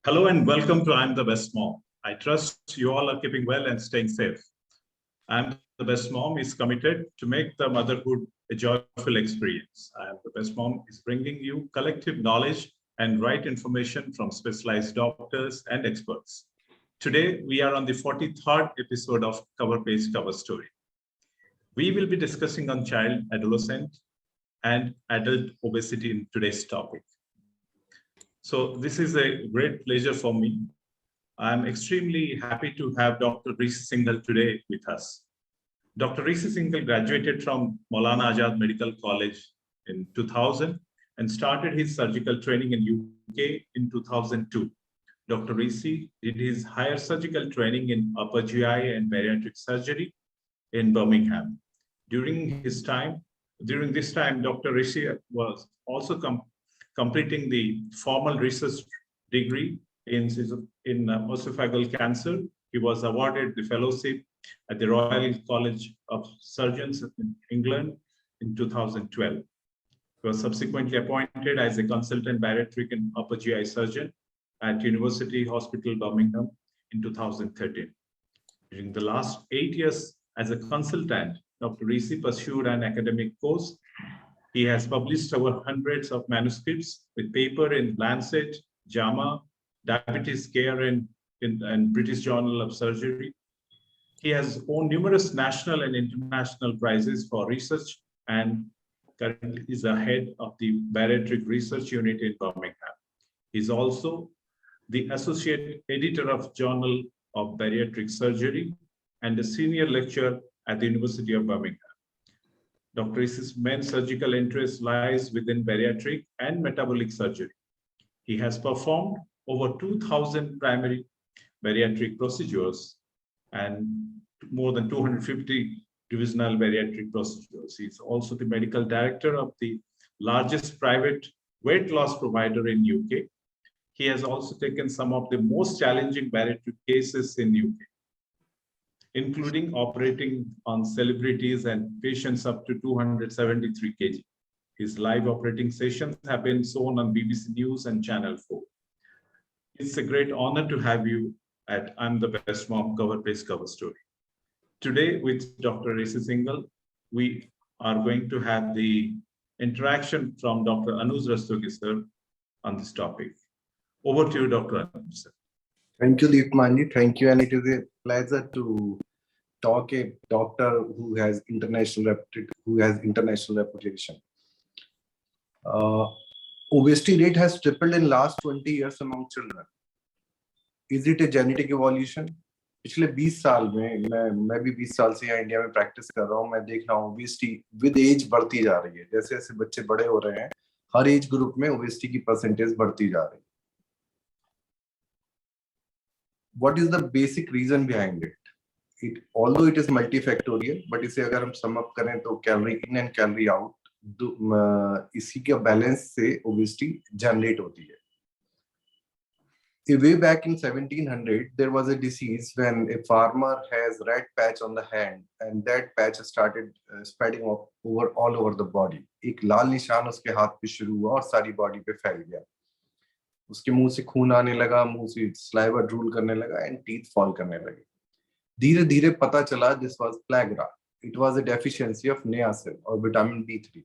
Hello and welcome to I'm the Best Mom. I trust you all are keeping well and staying safe. I'm the Best Mom is committed to make the motherhood a joyful experience. I'm the Best Mom is bringing you collective knowledge and right information from specialized doctors and experts. Today, we are on the 43rd episode of Cover Page Cover Story. We will be discussing on child, adolescent, and adult obesity in today's topic. So this is a great pleasure for me. I'm extremely happy to have Dr. Rishi Singhal today with us. Dr. Rishi Singhal graduated from Maulana Azad Medical College in 2000 and started his surgical training in UK in 2002. Dr. Rishi did his higher surgical training in upper GI and bariatric surgery in Birmingham. During this time, Dr. Rishi was also completing the formal research degree in esophageal cancer. He was awarded the fellowship at the Royal College of Surgeons in England in 2012. He was subsequently appointed as a consultant bariatric and upper GI surgeon at University Hospital Birmingham in 2013. During the last 8 years as a consultant, Dr. Rishi pursued an academic course. He has published over hundreds of manuscripts with paper in Lancet, JAMA, Diabetes Care, and British Journal of Surgery. He has won numerous national and international prizes for research and currently is the head of the Bariatric Research Unit in Birmingham. He's also the associate editor of Journal of Bariatric Surgery and a senior lecturer at the University of Birmingham. Dr. Rishi's main surgical interest lies within bariatric and metabolic surgery. He has performed over 2,000 primary bariatric procedures and more than 250 divisional bariatric procedures. He's also the medical director of the largest private weight loss provider in UK. He has also taken some of the most challenging bariatric cases in UK, including operating on celebrities and patients up to 273 kg. His live operating sessions have been shown on BBC News and Channel 4. It's a great honor to have you at I'm the Best Mom Cover Page Cover Story. Today with Dr. Rishi Singhal, we are going to have the interaction from Dr. Anuj Rastogi sir on this topic. Over to you, Dr. Anuj sir. Thank you, Deepmani. Thank you, and it is a pleasure to talk a doctor who has international reputation. Obesity rate has tripled in last 20 years among children. Is it a genetic evolution? पिछले 20 साल में मैं भी 20 साल से यहाँ India में practice कर रहा हूँ. मैं देख रहा हूँ ओबेसिटी विद एज बढ़ती जा रही है. जैसे जैसे बच्चे बड़े हो रहे हैं, हर एज ग्रुप में ओबेसिटी की परसेंटेज बढ़ती जा रही है. What is the basic reason behind it? Although it is multifactorial, but इसे अगर हम sum up करें तो calorie in and calorie out, इसी के balance से obesity generate होती है. Way back in 1700, there was a disease when a farmer has red patch on the hand, and that patch started spreading all over the body. एक लाल निशान उसके हाथ पे शुरू हुआ और सारी बॉडी पे फैल गया. उसके मुंह से खून आने लगा, मुंह से स्लाइवा ड्रूल करने लगा एंड टीथ फॉल करने लगे. धीरे धीरे पता चला this was pellagra. It was a deficiency of niacin और विटामिन B3.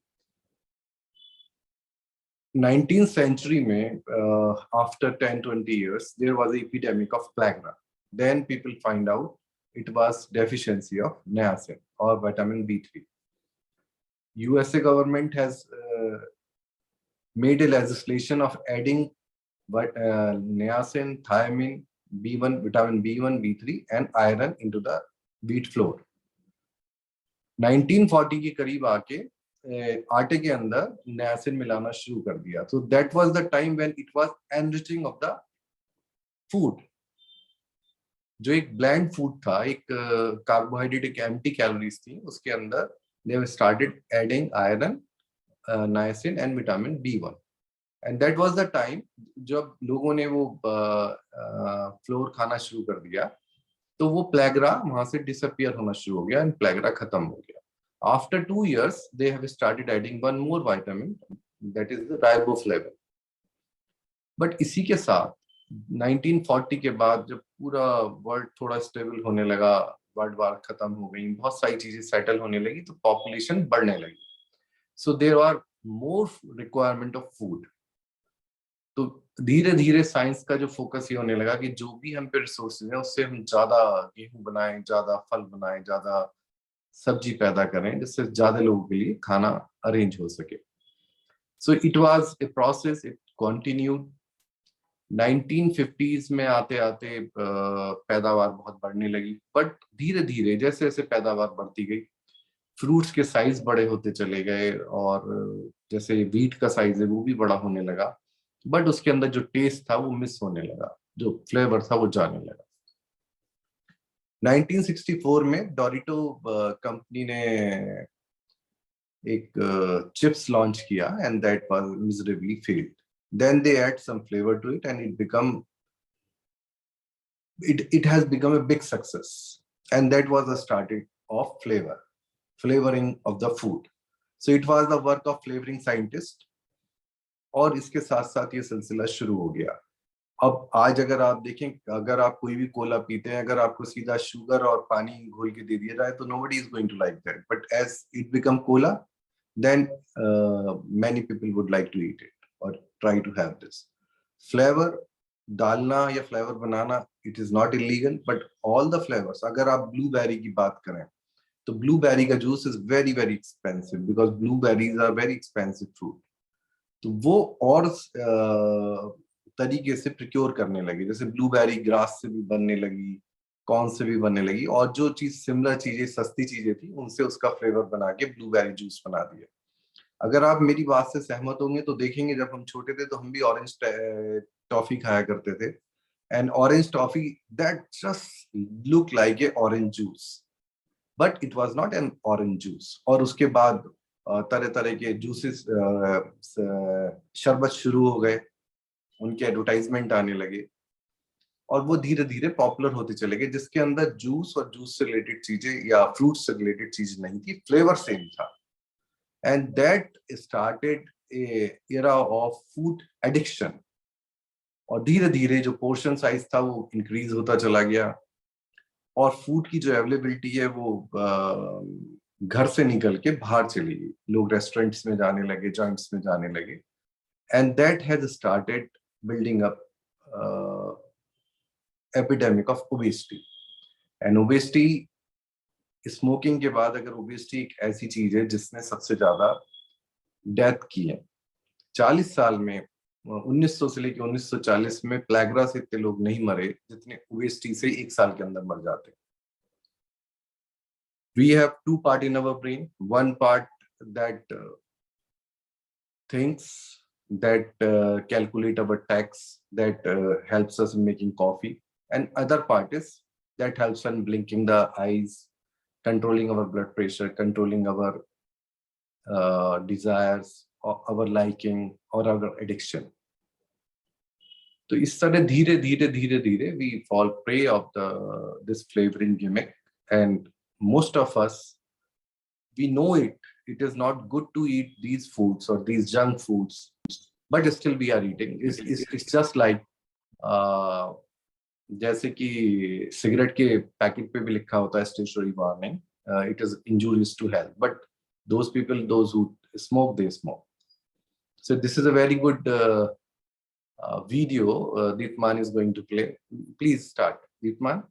19th century में after 10-20 years there was an epidemic of plagra. Then people find out it was deficiency of niacin or vitamin B3. USA government has made a legislation of adding niacin, thiamine, B1, vitamin B1, B3 and iron into the wheat flour. 1940 के करीब आके आटे के अंदर niacin मिलाना शुरू कर दिया. So that was the time when it was enriching of the food. जो एक bland food था, एक carbohydrate, एक empty calories थी, उसके अंदर they started adding iron, niacin and vitamin B1. And that was the time जब लोगों ने वो फ्लोर खाना शुरू कर दिया, तो वो प्लेग्रा वहां से डिसअपियर होना शुरू हो गया एंड प्लेग्रा खत्म हो गया. After 2 years, they have started adding one more vitamin, that is the riboflavin. But इसी के साथ 1940 के बाद जब पूरा वर्ल्ड थोड़ा स्टेबल होने लगा, वर्ल्ड वार खत्म हो गई, बहुत सारी चीजें सेटल होने लगी, तो पॉपुलेशन बढ़ने लगी। So there are more requirement of food. तो धीरे धीरे साइंस का जो फोकस ये होने लगा कि जो भी हम पे रिसोर्सेज हैं उससे हम ज्यादा गेहूं बनाएं, ज्यादा फल बनाएं, ज्यादा सब्जी पैदा करें, जिससे ज्यादा लोगों के लिए खाना अरेंज हो सके। So it was a process, it continued. 1950s में आते आते पैदावार बहुत बढ़ने लगी, बट धीरे धीरे जैसे जैसे पैदावार बढ़ती गई, फ्रूट्स के साइज बड़े होते चले गए, और जैसे वीट का साइज है वो भी बड़ा होने लगा, बट उसके अंदर जो टेस्ट था वो मिस होने लगा, जो फ्लेवर था वो जाने लगा। 1964 में डोरिटो कंपनी ने एक चिप्स लॉन्च किया, and that was miserably failed. Then they add some flavour to it and it has become a big success, and that was the starting of flavoring of the food. So it was the work of flavoring scientist, और इसके साथ साथ ये सिलसिला शुरू हो गया। अब आज अगर आप देखें, अगर आप कोई भी कोला पीते हैं, अगर आपको सीधा शुगर और पानी घोल के दे दिया जाए तो nobody is going to like that, but as it become cola, then many people would like to eat it or try to have this flavor डालना या फ्लेवर बनाना। It is not illegal, but all the flavours, अगर आप blueberry की बात करें तो blueberry का juice is very very expensive, because blueberries are very expensive fruit. तो वो और तरीके से प्रिक्योर करने लगे, जैसे ब्लूबेरी ग्रास से भी बनने लगी, कॉर्न से भी बनने लगी, और जो चीज सिमिलर चीजें, सस्ती चीजें थी, उनसे उसका फ्लेवर बना के ब्लूबेरी जूस बना दिया। अगर आप मेरी बात से सहमत होंगे तो देखेंगे, जब हम छोटे थे तो हम भी ऑरेंज टॉफी खाया करते थे, and orange toffee that just look like a orange juice, but it was not an orange juice. और उसके बाद तरह तरह के जूसेस, शरबत शुरू हो गए, उनके एडवर्टाइजमेंट आने लगे, और वो धीरे धीरे पॉपुलर होते चले गए, जिसके अंदर जूस और जूस से रिलेटेड चीजें या फ्रूट से रिलेटेड चीज नहीं थी, फ्लेवर सेम था। And that started a era of food addiction, और धीरे धीरे जो पोर्शन साइज था वो इंक्रीज होता चला गया, और फूड की जो अवेलेबिलिटी है वो घर से निकल के बाहर चली गई, लोग रेस्टोरेंट्स में जाने लगे, जॉइंट्स में जाने लगे, and that has started building up epidemic of obesity. And obesity, smoking के बाद अगर ओबेसिटी एक ऐसी चीज है जिसने सबसे ज्यादा डेथ की है, 40 साल में 1900 से लेकर 1940 में प्लेग्रा से इतने लोग नहीं मरे जितने ओबेसिटी से एक साल के अंदर मर जाते। We have two part in our brain, one part that thinks, that calculate our tax, that helps us in making coffee, and other part is that helps in blinking the eyes, controlling our blood pressure, controlling our desires, or our liking, or our addiction. तो इस तरह धीरे धीरे धीरे धीरे we fall prey of this flavoring gimmick, and most of us, we know it is not good to eat these foods or these junk foods, but still we are eating. It's just like जैसे कि cigarette के packet पे भी लिखा होता है statutory warning, it is injurious to health, but those people, those who smoke, they smoke. So this is a very good video Deepman is going to play. Please start, Deepman.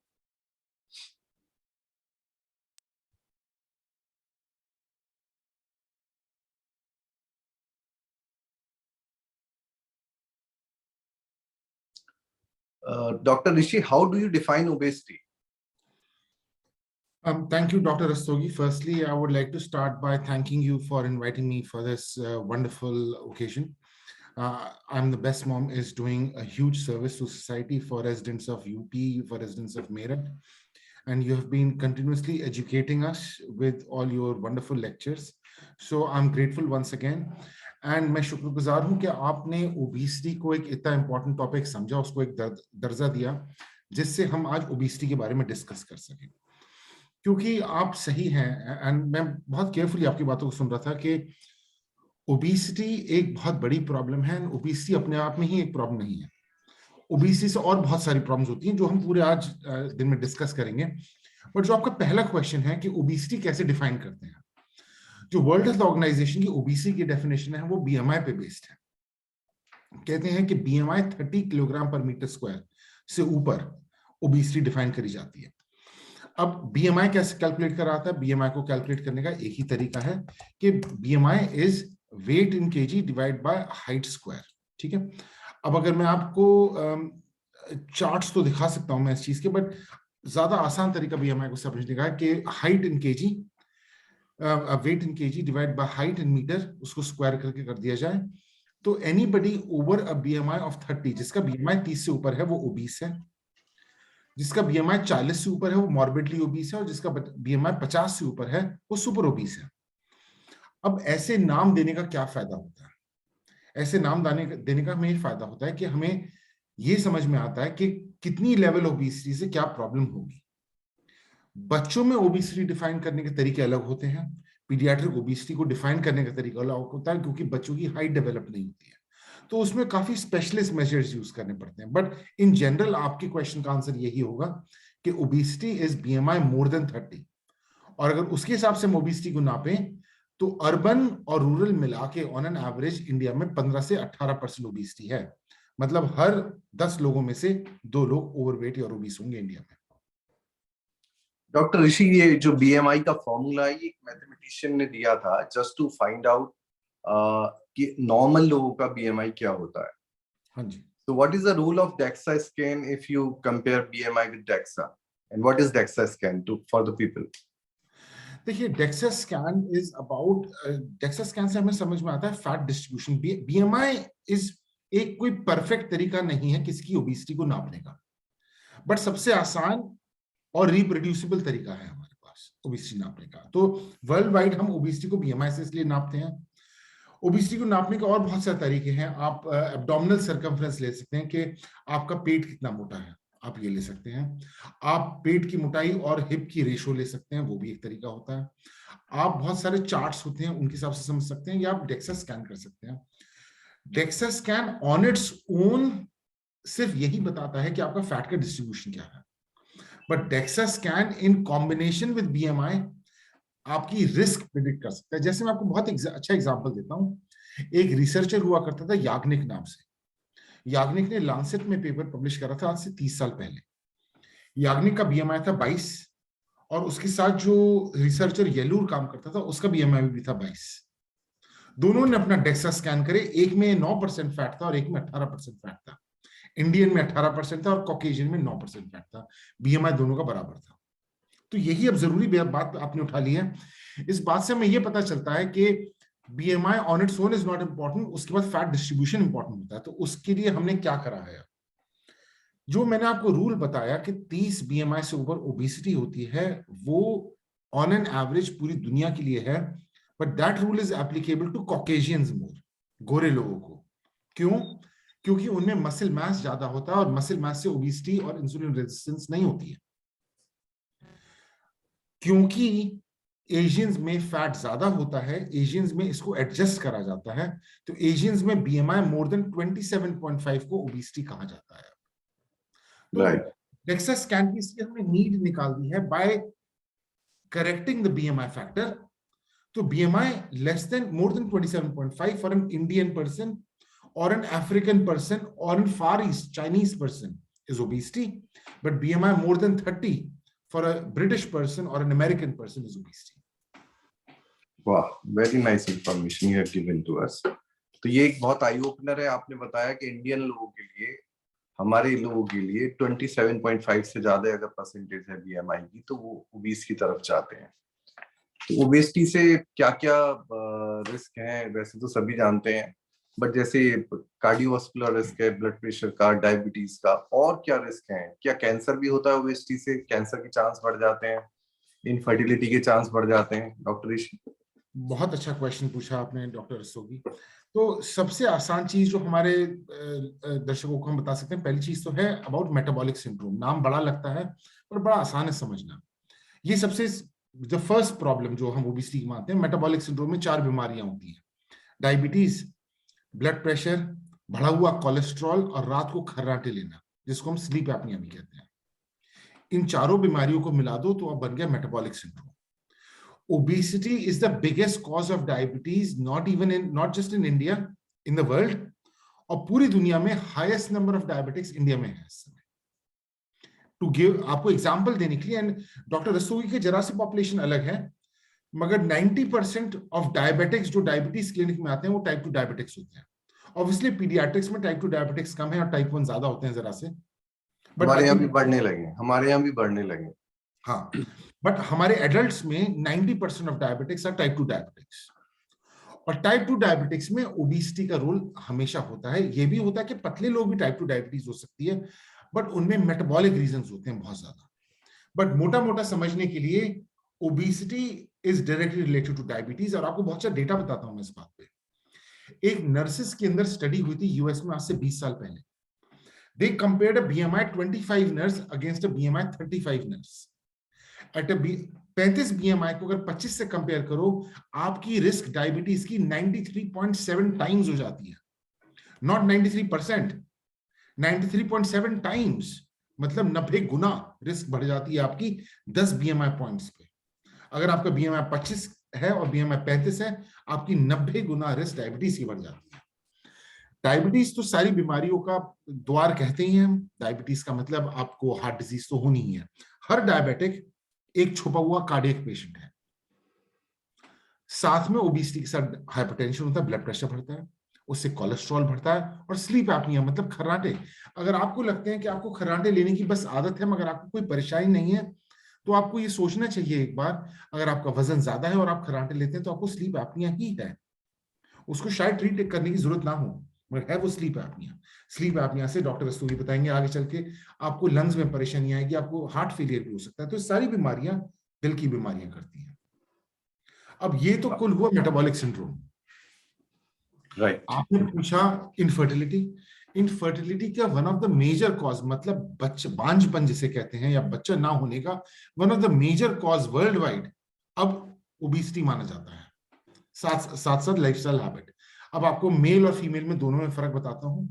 Dr. Rishi, how do you define obesity? Thank you, Dr. Rastogi. Firstly, I would like to start by thanking you for inviting me for this wonderful occasion. I'm the Best Mom is doing a huge service to society for residents of UP, for residents of Meerut. And you have been continuously educating us with all your wonderful lectures. So I'm grateful once again. And मैं शुक्रगुजार हूँ कि आपने obesity को एक इतना important topic समझा, उसको एक दर्जा दिया जिससे हम आज ओबेसिटी के बारे में डिस्कस कर सकें। क्योंकि आप सही हैं, एंड मैं बहुत केयरफुली आपकी बातों को सुन रहा था कि ओबेसिटी एक बहुत बड़ी प्रॉब्लम है, ओबेसिटी अपने आप में ही एक प्रॉब्लम नहीं है। ओबेसिटी से और बहुत सारी प्रॉब्लम्स होती हैं जो हम पूरे आज दिन में डिस्कस करेंगे। बट जो आपका पहला क्वेश्चन है कि ओबेसिटी कैसे डिफाइन करते हैं, जो वर्ल्ड हेल्थ ऑर्गेनाइजेशन की ओबेसिटी की डेफिनेशन है वो बीएमआई पे बेस्ड है। कहते हैं कि बीएमआई 30 किलोग्राम पर मीटर स्क्वायर से ऊपर ओबेसिटी डिफाइन करी जाती है। अब बीएमआई कैसे कैलकुलेट करा जाता है? बीएमआई को कैलकुलेट करने का एक ही तरीका है कि BMI is weight in KG divide by height square. ठीक है, अब अगर मैं आपको चार्ट्स तो दिखा सकता हूं मैं इस चीज के, बट ज्यादा आसान तरीका बीएमआई को समझने का है कि height in KG, weight in KG divide by height in metre, उसको स्क्वायर करके कर दिया जाए तो anybody over a BMI of 30, जिसका बीएमआई 30 से ऊपर है वो ओबीस है, जिसका बीएमआई 40 से ऊपर है वो मॉर्बिडली ओबीस है, और जिसका बीएमआई 50 से ऊपर है वो सुपर ओबीस है। अब ऐसे नाम देने का क्या फायदा होता है? ऐसे नाम देने का हमें फायदा होता है कि हमें ये समझ में आता है कि कितनी लेवल ओबेसिटी से क्या प्रॉब्लम होगी। बच्चों में ओबेसिटी डिफाइन करने के तरीके अलग होते हैं, पीडियाट्रिक ओबेसिटी को डिफाइन करने का तरीका अलग होता है क्योंकि बच्चों की हाइट डेवलप नहीं होती है, तो उसमें काफी स्पेशलिस्ट मेजर्स यूज करने पड़ते हैं। बट इन जनरल आपके क्वेश्चन का आंसर यही होगा कि obesity is BMI more than 30, और अगर उसके हिसाब से हम ओबेसिटी को नापें तो अर्बन और रूरल मिला के ऑन एन एवरेज इंडिया में 15 से 18% ओबेसिटी है। मतलब हर 10 लोगों में से 2 लोग ओवरवेट या ओबीस होंगे इंडिया में। डॉक्टर ऋषि, ये जो बीएमआई का फॉर्मूला है, ये एक मैथमेटिशियन ने दिया था जस्ट टू फाइंड आउट कि नॉर्मल लोगों का बीएमआई क्या होता है। हाँ जी। So what is the role of DEXA scan if you compare BMI with DEXA? And what is DEXA scan for the people? देखिए, DEXA scan is about, DEXA scan से हमें समझ में आता है फैट डिस्ट्रीब्यूशन। बीएमआई इज एक कोई perfect तरीका नहीं है किसकी ओबेसिटी को नापने का, बट सबसे आसान और रिप्रोड्यूसिबल तरीका है हमारे पास ओबेसिटी नापने का। तो वर्ल्ड वाइड हम ओबेसिटी को बीएमआई से इसलिए नापते हैं। ओबेसिटी को नापने के और बहुत सारे तरीके हैं। आप एब्डोमिनल सर्कमफ्रेंस ले सकते हैं कि आपका पेट कितना मोटा है, आप ये ले सकते हैं। आप पेट की मोटाई और हिप की रेशो ले सकते हैं, वो भी एक तरीका होता है। आप बहुत सारे चार्ट्स होते हैं उनके हिसाब से समझ सकते हैं, या आप डेक्सा स्कैन कर सकते हैं। DEXA scan on its own सिर्फ यही बताता है कि आपका फैट का डिस्ट्रीब्यूशन क्या है, but DEXA scan in combination with BMI आपकी रिस्क प्रिडिक्ट कर सकता है। जैसे मैं आपको बहुत अच्छा एग्जांपल देता हूं। एक रिसर्चर हुआ करता था याग्निक नाम से। याग्निक ने लांसेट में पेपर पब्लिश करा था आज से 30 साल पहले। याग्निक का बीएमआई था 22, और उसके साथ जो रिसर्चर येलूर काम करता था उसका बीएमआई भी था 22। दोनों ने अपना डेक्सा स्कैन करे, एक में 9% फैट था और एक में 18% फैट था। इंडियन में 18% था और कॉकेशियन में 9% फैट था। बीएमआई दोनों का बराबर था। तो यही अब जरूरी बात आपने उठा ली है। इस बात से हमें यह पता चलता है कि BMI on its own is not important, उसके बाद फैट डिस्ट्रीब्यूशन इंपॉर्टेंट होता है। तो उसके लिए हमने क्या करा है, जो मैंने आपको रूल बताया कि 30 बीएमआई से ऊपर ओबेसिटी होती है, वो ऑन एन एवरेज पूरी दुनिया के लिए है, but that rule is applicable to Caucasians more, गोरे लोगों को। क्यों? क्योंकि उनमें मसल मास ज्यादा होता है और मसल मास से ओबेसिटी और इंसुलिन रेजिस्टेंस नहीं होती है। क्योंकि एशियंस में फैट ज्यादा होता है, एशियंस में इसको एडजस्ट करा जाता है, तो एशियंस में बीएमआई मोर देन 27.5 को ओबेसिटी कहा जाता है। तो डेक्सा स्कैन की इसलिए हमने नीड निकाल दी है by correcting the BMI factor. तो BMI less than more than 27.5 for an Indian person or an African person or in Far East Chinese person is obesity, but BMI more than 30 for a British person or an American person is obesity. Wow, very nice information you have given to us. तो ये एक बहुत eye opener है। आपने बताया कि Indian लोगों के लिए, हमारे लोगों के लिए 27.5 से ज्यादा अगर परसेंटेज है बीएमआई की, तो वो ओबीस की तरफ जाते हैं। तो ओबेसिटी से क्या क्या रिस्क हैं वैसे तो सभी जानते हैं, बट जैसे कार्डियोवास्कुलर रिस्क है, ब्लड प्रेशर का, डायबिटीज का, और क्या रिस्क है? क्या कैंसर भी होता है ओबेसिटी से? कैंसर के चांस बढ़ जाते हैं, इनफर्टिलिटी के चांस बढ़ जाते हैं? डॉक्टर ऋषि, बहुत अच्छा क्वेश्चन पूछा आपने डॉक्टर रस्तोगी। तो सबसे आसान चीज जो हमारे दर्शकों को हम बता सकते हैं, पहली चीज तो है अबाउट मेटाबॉलिक सिंड्रोम। नाम बड़ा लगता है पर बड़ा आसान है समझना। ये सबसे द फर्स्ट प्रॉब्लम जो हम ओबेसिटी मानते हैं, मेटाबॉलिक सिंड्रोम में 4 बीमारियां होती हैं: डायबिटीज, ब्लड प्रेशर, बढ़ा हुआ कोलेस्ट्रॉल और रात को खर्राटे लेना, जिसको हम स्लीप एपनिया भी कहते हैं। इन चारों बीमारियों को मिला दो तो अब बन गया metabolic syndrome. Obesity is the biggest cause of diabetes, not just in India, in the world. और पूरी दुनिया में highest number of diabetics India में है इस समय। टू गिव आपको एग्जांपल देने के लिए, एंड डॉक्टर रस्तोगी के जरा सी पॉपुलेशन अलग है, मगर 90% ऑफ डायबिटिक्स जो डायबिटीज क्लिनिक में आते हैं वो टाइप 2 डायबिटिक्स होते हैं। ऑब्वियसली पीडियाट्रिक्स में टाइप 2 डायबिटिक्स कम है और टाइप 1 ज्यादा होते हैं जरा से, बट हमारे यहाँ भी बढ़ने लगे, हमारे यहाँ भी बढ़ने लगे। हाँ, बट हमारे एडल्ट्स में 90% of diabetics are type 2 diabetics. और टाइप 2 डायबिटिक्स में ओबेसिटी का रोल हमेशा होता है। ये भी होता है कि पतले लोग भी टाइप 2 डायबिटीज हो सकती है, बट उनमें मेटाबॉलिक रीजंस होते हैं बहुत ज्यादा। बट मोटा मोटा समझने के लिए obesity is directly related two diabetes. और आपको बहुत सा डेटा बताता हूं मैं इस बात पे। एक नर्सेस के अंदर स्टडी हुई थी यूएस में आज से 20 साल पहले। They compared a BMI 25 nurse against a BMI 35 nurse. At 35 BMI को अगर 25 से कंपेयर करो, आपकी रिस्क डायबिटीज की 93.7 टाइम्स हो जाती है। नॉट 93%, 93.7 टाइम्स, मतलब 90 गुना रिस्क बढ़ जाती है आपकी 10 बीएमआई पॉइंट्स पे। अगर आपका बीएमआई 25 है और बीएमआई 35 है, आपकी 90 गुना रिस्क डायबिटीज की बढ़ जाती है। डायबिटीज तो सारी बीमारियों का द्वार कहते ही हैं हम। डायबिटीज का मतलब आपको हार्ट डिजीज तो होनी ही है। हर डायबिटिक एक छुपा हुआ कार्डियक पेशेंट है। साथ में ओबेसिटी के साथ हाइपरटेंशन होता है, ब्लड प्रेशर बढ़ता है, उससे कोलेस्ट्रॉल बढ़ता है, और स्लीप एपनिया मतलब खर्राटे। अगर आपको लगते हैं कि आपको खर्राटे लेने की बस आदत है मगर आपको कोई परेशानी नहीं है, तो आपको ये सोचना चाहिए एक बार, अगर आपका वजन ज्यादा है और आप खर्राटे लेते हैं तो आपको स्लीप एपनिया ही है। उसको शायद ट्रीट करने की जरूरत ना हो, मगर है वो स्लीप एपनिया। स्लीप एपनिया से डॉक्टर रस्तोगी बताएंगे आगे चल के आपको लंग्स में परेशानी आएगी, आपको हार्ट फेलियर भी हो सकता है। तो सारी बीमारियां दिल की बीमारियां करती हैं। अब ये तो कुल हुआ मेटाबॉलिक सिंड्रोम। राइट। आपने पूछा इनफर्टिलिटी। इनफर्टिलिटी का one of the major cause, मतलब बच्चा बांझपन जिसे कहते हैं या बच्चा ना होने का one of the major cause worldwide अब ओबेसिटी माना जाता है, साथ साथ लाइफस्टाइल हैबिट। अब आपको मेल और फीमेल में दोनों में फर्क बताता हूं।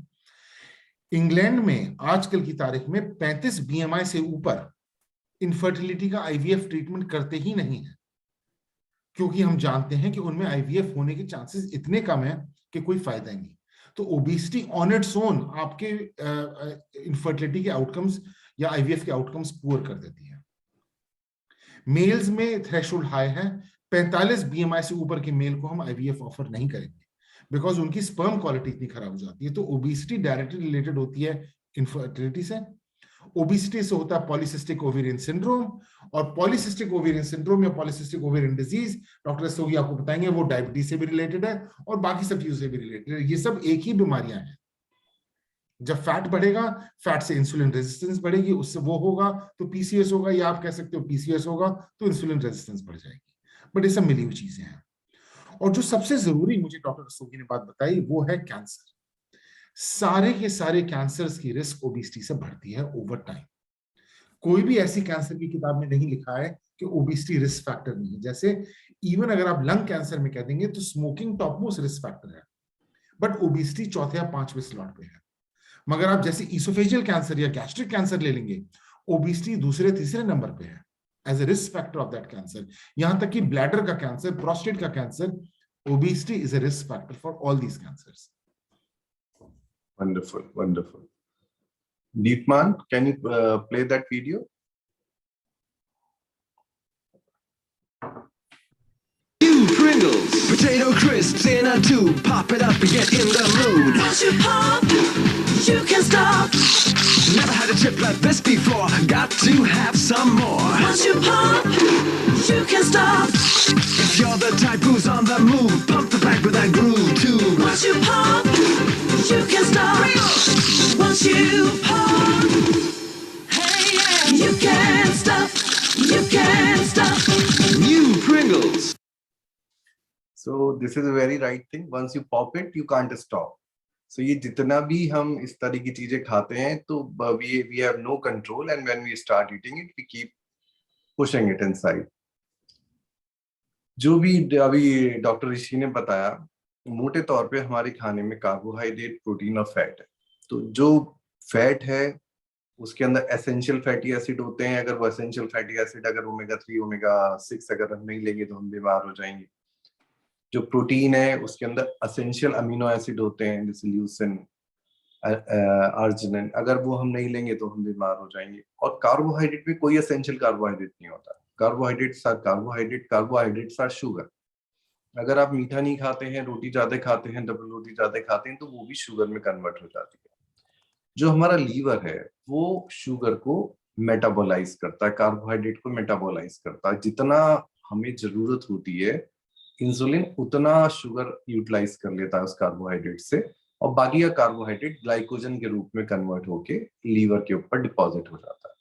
इंग्लैंड में आजकल की तारीख में 35 बीएमआई से ऊपर इनफर्टिलिटी का आईवीएफ ट्रीटमेंट करते ही नहीं है, क्योंकि हम जानते हैं कि उनमें आईवीएफ होने के चांसेस इतने कम है कि कोई फायदा नहीं। तो ओबेसिटी ऑन इट्स ओन आपके इनफर्टिलिटी के आउटकम्स या आईवीएफ के आउटकम्स पुअर कर देती है। मेल्स में थ्रेशोल्ड हाई है। 45 बीएमआई से ऊपर के मेल को हम आईवीएफ ऑफर नहीं करेंगे, बिकॉज उनकी स्पर्म क्वालिटी इतनी खराब हो जाती है। तो ओबेसिटी डायरेक्टली रिलेटेड होती है इनफर्टिलिटी से। ओबेसिटी से होता है पॉलीसिस्टिक ओवेरियन सिंड्रोम, और पॉलीसिस्टिक ओवेरियन सिंड्रोम या polycystic ovarian disease doctor Rastogi आपको बताएंगे वो डायबिटीज से भी रिलेटेड है और बाकी सब चीजों से भी रिलेटेड है। ये सब एक ही बीमारियां हैं। जब फैट बढ़ेगा, फैट से इंसुलिन रेजिस्टेंस बढ़ेगी, उससे वो होगा तो पीसीओएस होगा, या आप कह सकते हो पीसीओएस होगा तो इंसुलिन रेजिस्टेंस बढ़ जाएगी। बट ये सब मिली हुई चीजें हैं। और जो सबसे जरूरी मुझे डॉक्टर रस्तोगी ने बात बताई वो है कैंसर। सारे के सारे कैंसर्स की रिस्क ओबेसिटी से बढ़ती है ओवर टाइम। कोई भी ऐसी कैंसर की किताब में नहीं लिखा है कि ओबेसिटी रिस्क फैक्टर नहीं है। जैसे इवन अगर आप लंग कैंसर में कह देंगे तो smoking topmost risk factor है, बट ओबेसिटी चौथे या पांचवें स्लॉट पे है। मगर आप जैसे इसोफेजियल कैंसर या गैस्ट्रिक कैंसर ले लेंगे, ओबेसिटी दूसरे तीसरे नंबर पे है as a risk factor of that cancer. यहां तक कि ब्लैडर का कैंसर, प्रोस्टेट का cancer, obesity is a risk factor for all these cancers. Wonderful, wonderful. Deepman, can you play that video? Pringles, potato crisps in a tube. Pop it up and get in the mood. Once you pop, you can stop. Never had a trip like this before. Got to have some more. Once you pop, you can stop. If you're the type who's on the move, pump the back with that groove too. Once you pop, you can stop. Once you pop, hey yeah, you can't stop. You can't stop. New Pringles. So this is a very right thing. Once you pop it, you can't stop. So ये जितना भी हम इस तरह की चीजें खाते हैं तो we have no control, and when we start eating it, we keep pushing it inside. जो भी अभी डॉक्टर ऋषि ने बताया मोटे तौर पे हमारे खाने में कार्बोहाइड्रेट, प्रोटीन और फैट है। तो जो फैट है उसके अंदर एसेंशियल फैटी एसिड होते हैं। अगर वो एसेंशियल फैटी एसिड अगर ओमेगा 3 ओमेगा 6 अगर हम नहीं लेंगे तो हम बीमार हो जाएंगे। जो प्रोटीन है उसके अंदर एसेंशियल अमीनो एसिड होते हैं, जैसे ल्यूसिन, अर्जिनिन, अगर वो हम नहीं लेंगे तो हम बीमार हो जाएंगे। और कार्बोहाइड्रेट में कोई एसेंशियल कार्बोहाइड्रेट नहीं होता। Carbohydrates are sugar. अगर आप मीठा नहीं खाते हैं, रोटी ज्यादा खाते हैं, डबल रोटी ज्यादा खाते हैं, तो वो भी शुगर में कन्वर्ट हो जाती है। जो हमारा लीवर है वो शुगर को मेटाबोलाइज करता है, कार्बोहाइड्रेट को मेटाबोलाइज करता है। जितना हमें जरूरत होती है इंसुलिन उतना शुगर यूटिलाइज कर लेता है उस कार्बोहाइड्रेट से, और बाकी का कार्बोहाइड्रेट ग्लाइकोजन के रूप में कन्वर्ट होके लीवर के ऊपर डिपॉजिट हो जाता है।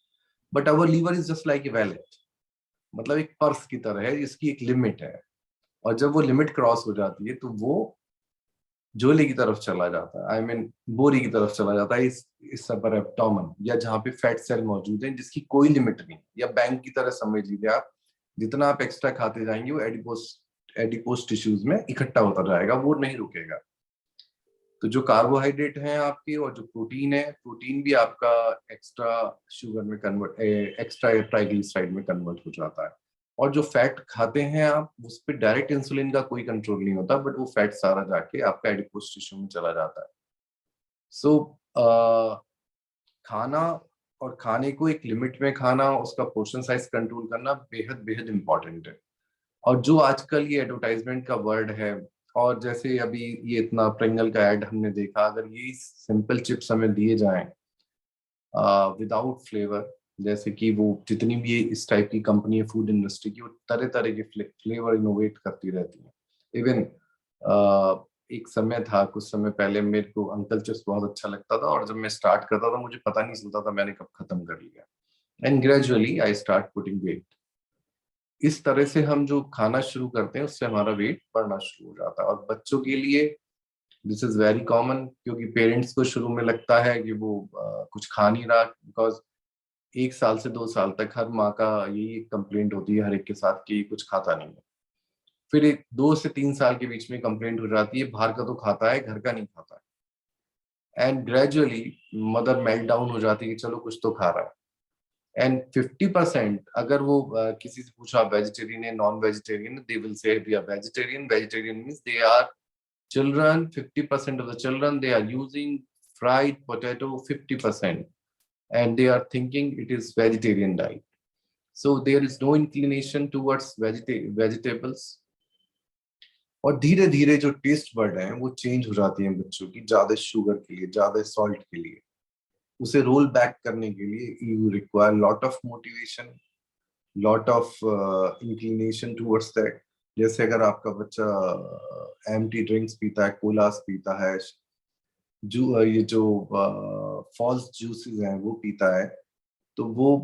But our liver is just like a wallet, मतलब एक पर्स की तरह है जिसकी एक लिमिट है, और जब वो लिमिट क्रॉस हो जाती है तो वो जोले की तरफ चला जाता है, आई मीन बोरी की तरफ चला जाता है, इस अपर एब्डोमेन, या जहाँ पे फैट सेल मौजूद है जिसकी कोई लिमिट नहीं, या बैंक की तरह समझ लीजिए आप। जितना आप एक्स्ट्रा खाते जाएंगे वो एडिपोस टिश्यूज में इकट्ठा होता जाएगा, वो नहीं रुकेगा। तो जो कार्बोहाइड्रेट है आपके और जो प्रोटीन है, प्रोटीन भी आपका एक्स्ट्रा शुगर में कन्वर्ट, एक्स्ट्रा ट्राइग्लिसराइड में कन्वर्ट हो जाता है। और जो फैट खाते हैं आप उस पर डायरेक्ट इंसुलिन का कोई कंट्रोल नहीं होता, बट वो फैट सारा जाके आपका एडिपोस टिश्यू में चला जाता है। सो खाना और खाने को एक लिमिट में खाना, उसका पोर्शन साइज कंट्रोल करना बेहद बेहद इंपॉर्टेंट है। और जो आजकल ये एडवर्टाइजमेंट का वर्ड है, और जैसे अभी ये इतना प्रिंगल का एड हमने देखा, अगर ये सिंपल चिप्स हमें दिए जाएं विदाउट फ्लेवर, जैसे कि वो जितनी भी इस टाइप की कंपनी है फूड इंडस्ट्री की, वो तरह तरह के फ्लेवर इनोवेट करती रहती है। इवन एक समय था, कुछ समय पहले मेरे को अंकल चिप्स बहुत अच्छा लगता था, और जब मैं स्टार्ट करता था मुझे पता नहीं चलता था मैंने कब खत्म कर लिया। And gradually I start putting weight. इस तरह से हम जो खाना शुरू करते हैं उससे हमारा वेट बढ़ना शुरू हो जाता है। और बच्चों के लिए दिस इज वेरी कॉमन, क्योंकि पेरेंट्स को शुरू में लगता है कि वो कुछ खा नहीं रहा, बिकॉज 1 साल से 2 साल तक हर माँ का यही कंप्लेंट होती है हर एक के साथ कि कुछ खाता नहीं है। फिर 2 से 3 साल के बीच में कंप्लेंट हो जाती है बाहर का तो खाता है, घर का नहीं खाता है। And gradually mother melt down हो जाती है कि चलो कुछ तो खा रहा है। एंड 50% अगर वो किसी से पूछा वेजिटेरियन है non vegetarian, they will say we are vegetarian. Vegetarian means they are children, 50% of the children they are using fried potato 50%, and they are thinking it is vegetarian diet. So there is no inclination towards vegetables. और धीरे धीरे जो taste bud है वो change हो जाती है बच्चों की, ज्यादा शुगर के लिए, ज्यादा सॉल्ट के लिए। उसे रोल बैक करने के लिए you require lot of motivation, lot of inclination towards that. जैसे अगर आपका बच्चा एम्प्टी ड्रिंक्स पीता है, कोलास पीता है, ये जो फॉल्स जूसेस हैं वो पीता है, तो वो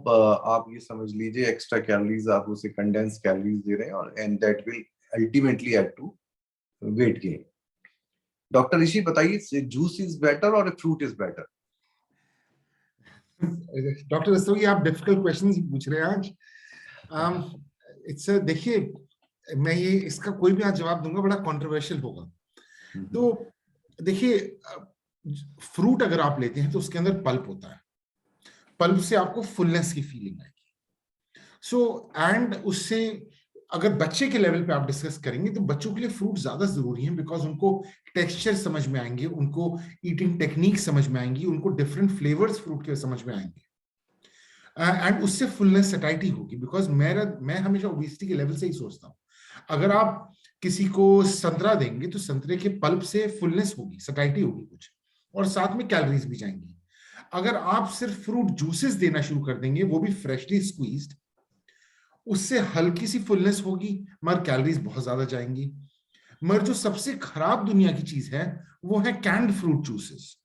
आप ये समझ लीजिए एक्स्ट्रा कैलोरीज आप उसे कंडेंस कैलोरीज दे रहे हैं, और and that will ultimately add to weight gain. Doctor Rishi बताइए, juice is better or fruit is better? Doctor Rastogi, आप डिफिकल्ट क्वेश्चंस पूछ रहे हैं आज। इट्स देखिए, मैं ये इसका कोई भी आज जवाब दूंगा बड़ा कंट्रोवर्शियल होगा। तो देखिए, फ्रूट अगर आप लेते हैं तो उसके अंदर पल्प होता है, पल्प से आपको फुलनेस की फीलिंग आएगी। सो एंड उससे अगर बच्चे के लेवल पे आप डिस्कस करेंगे तो बच्चों के लिए फ्रूट ज्यादा जरूरी है, बिकॉज उनको टेक्सचर समझ में आएंगे, उनको ईटिंग टेक्निक समझ में आएंगी, उनको डिफरेंट फ्लेवर्स फ्रूट के समझ में आएंगे, एंड उससे फुलनेस सटाइटी होगी। बिकॉज मैं हमेशा ओबेसिटी के लेवल से ही सोचता हूँ, अगर आप किसी को संतरा देंगे तो संतरे के पल्प से फुलनेस होगी, सटाइटी होगी कुछ, और साथ में कैलोरीज भी जाएंगी। अगर आप सिर्फ फ्रूट जूसेस देना शुरू कर देंगे, वो भी फ्रेशली स्क्वीज्ड, उससे हल्की सी फुलनेस होगी मगर कैलोरीज बहुत ज्यादा जाएंगी। मगर जो सबसे खराब दुनिया की चीज है वो है कैंड फ्रूट जूसेस।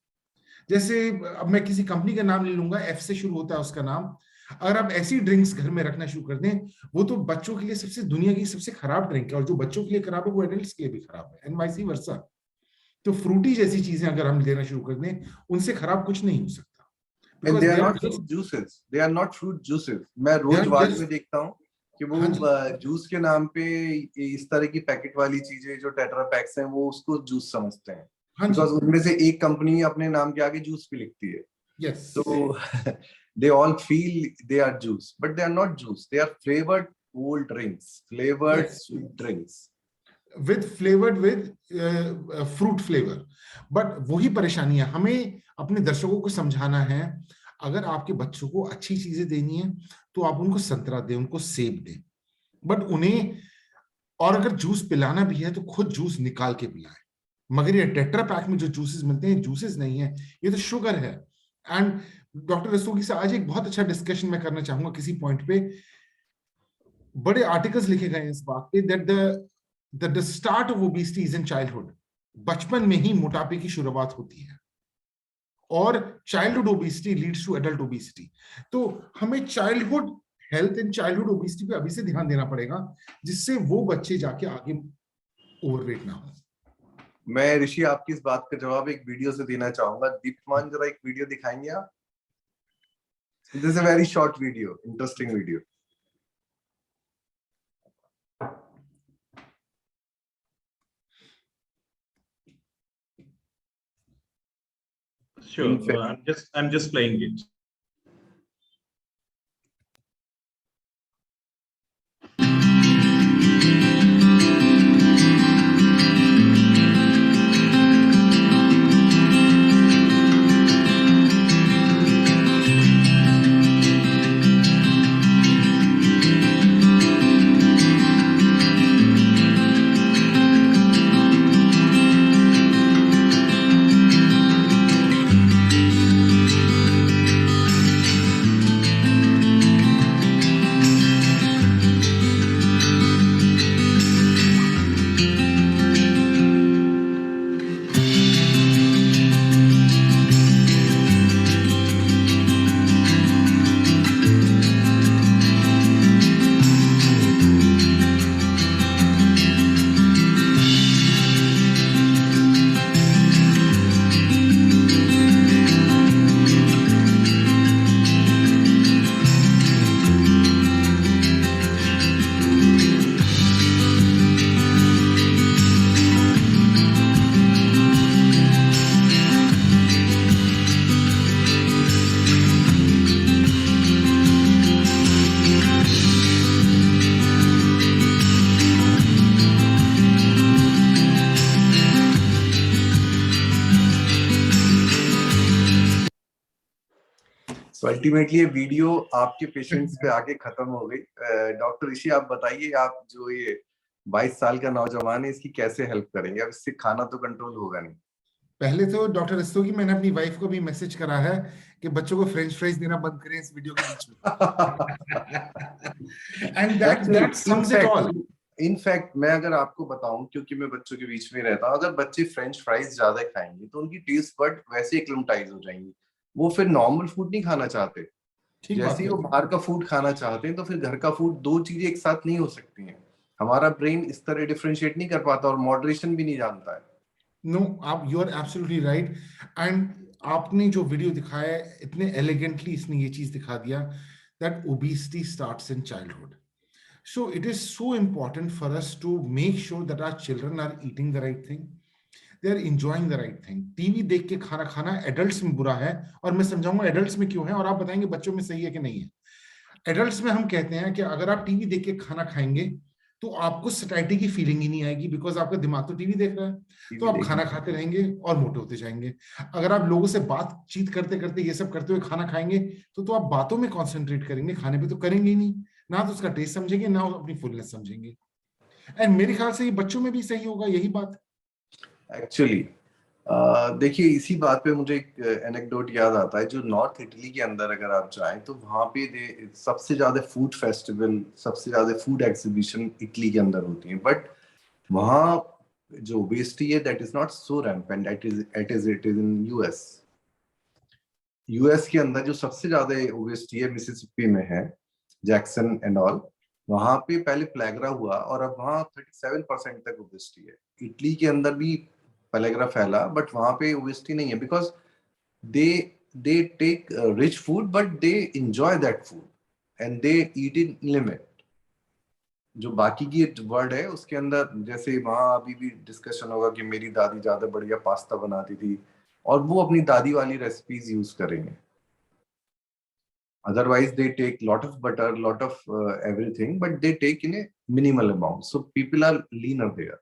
जैसे अब मैं किसी कंपनी का नाम ले लूंगा, एफ से शुरू होता है उसका नाम। अगर आप ऐसी ड्रिंक्स घर में रखना शुरू कर दें, वो तो बच्चों के लिए सबसे दुनिया की सबसे खराब ड्रिंक है, और जो बच्चों के लिए खराब है वो एडल्ट्स के लिए भी खराब है, एंड वाइस वर्सा। तो फ्रूटी जैसी चीजें अगर हम लेना शुरू कर दें, उनसे खराब कुछ नहीं हो सकता। And they are not fruit juices. They are not fruit juices. मैं रोज वाज में देखता हूँ कि वो हाँ जी। जूस के नाम पे इस तरह की पैकेट वाली चीजें जो टेट्रा पैक्स हैं वो उसको जूस समझते हैं, हाँ जी। बिकॉज उनमें से एक कंपनी अपने नाम के आगे जूस भी लिखती है। Yes. So they all feel they are juice, but they are not juice. They are flavored cool drinks, flavored yes, sweet drinks. With flavoured with fruit flavour. But वही परेशानी है, हमें अपने दर्शकों को समझाना है, अगर आपके बच्चों को अच्छी चीजें देनी है तो आप उनको संतरा दें, उनको सेब दें, बट उन्हें, और अगर जूस पिलाना भी है तो खुद जूस निकाल के पिलाएं। मगर ये टेट्रा पैक में जो जूसेस मिलते हैं, जूसेस नहीं है, ये तो शुगर है। एंड डॉक्टर रस्तोगी से आज एक बहुत अच्छा डिस्कशन मैं करना चाहूंगा किसी पॉइंट पे। बड़े आर्टिकल्स लिखे गए हैं इस बात पे that the start of obesity is in childhood. बचपन में ही मोटापे की शुरुआत होती है और childhood obesity leads to adult obesity. तो हमें childhood health and childhood obesity पे अभी से ध्यान देना पड़ेगा, जिससे वो बच्चे जाके आगे ओवरवेट ना हो। मैं ऋषि आपकी इस बात का जवाब एक वीडियो से देना चाहूंगा। दीप्तमान जरा एक वीडियो दिखाएंगे आप? This is a very short video, interesting video. Sure, I'm just playing it. Ultimately ये वीडियो आपके पेशेंट्स पे आके खत्म हो गई। डॉक्टर ऋषि आप बताइए, आप जो ये 22 साल का नौजवान है इसकी कैसे हेल्प करेंगे? अब इससे खाना तो कंट्रोल होगा नहीं। पहले तो डॉक्टर रस्तोगी, मैंने अपनी वाइफ को भी मैसेज करा है कि बच्चों को फ्रेंच फ्राइज देना बंद करें इस वीडियो के बीच में। And that sums it all. In fact मैं अगर आपको बताऊं, क्योंकि मैं बच्चों के बीच में रहता हूं, अगर बच्चे फ्रेंच फ्राइज ज्यादा खाएंगे तो उनकी टेस्ट बड वैसे एक्लिमेटाइज हो जाएंगी, वो फिर नॉर्मल फूड नहीं खाना चाहते। जैसे ही वो बाहर का फूड खाना चाहते हैं तो फिर घर का फूड, दो चीजें एक साथ नहीं हो सकती हैं। हमारा ब्रेन इस तरह डिफरेंशिएट नहीं कर पाता और मॉडरेशन भी नहीं जानता है। नो, आप you are absolutely right. And आपने जो वीडियो दिखाया है, इतने एलिगेंटली इसने ये चीज दिखा दिया that obesity starts in childhood. So it is so important for us to make sure that our children are eating the right thing, they are enjoying the right thing. TV देख के खाना खाना adults में बुरा है, और मैं समझाऊंगा एडल्ट्स में क्यों है, और आप बताएंगे बच्चों में सही है कि नहीं है। एडल्ट्स में हम कहते हैं कि अगर आप टीवी देख के खाना खाएंगे तो आपको सटाइटी की फीलिंग ही नहीं आएगी, बिकॉज आपका दिमाग तो टीवी देख रहा है, तो आप खाना खाते रहेंगे और मोटे होते जाएंगे। अगर आप लोगों से बातचीत करते करते ये सब करते हुए खाना खाएंगे तो आप बातों में कॉन्सेंट्रेट करेंगे, खाने पे तो करेंगे ही नहीं, ना तो उसका टेस्ट समझेंगे ना अपनी फुलनेस समझेंगे। एंड मेरे ख्याल से ये बच्चों में भी सही होगा यही बात। एक्चुअली देखिए, इसी बात पे मुझे एक एनेक्डोट याद आता है। जो नॉर्थ इटली के अंदर अगर आप जाएं तो वहां पे सबसे ज्यादा फूड फेस्टिवल, सबसे ज्यादा फूड एग्जीबिशन इटली के अंदर होती है। बट वहां जो ओबेसिटी है that is not so rampant it is in US. US के अंदर जो सबसे ज्यादा ओबेसिटी है मिसिसिपी में है, जैक्सन एंड ऑल। वहां पे पहले प्लेगरा हुआ और अब वहां 37% तक ओबेसिटी है। इटली के अंदर भी प्लेगरा फैला, बट वहां पे ओबेसिटी नहीं है, because they take rich food but they enjoy that food and they eat in limit. जो बाकी की वर्ड है उसके अंदर, जैसे वहां अभी भी डिस्कशन होगा कि मेरी दादी ज्यादा बढ़िया पास्ता बनाती थी, और वो अपनी दादी वाली रेसिपीज यूज करेंगे. Otherwise, they take lot of butter, lot of everything, but they take in a minimal amount. So people are leaner there.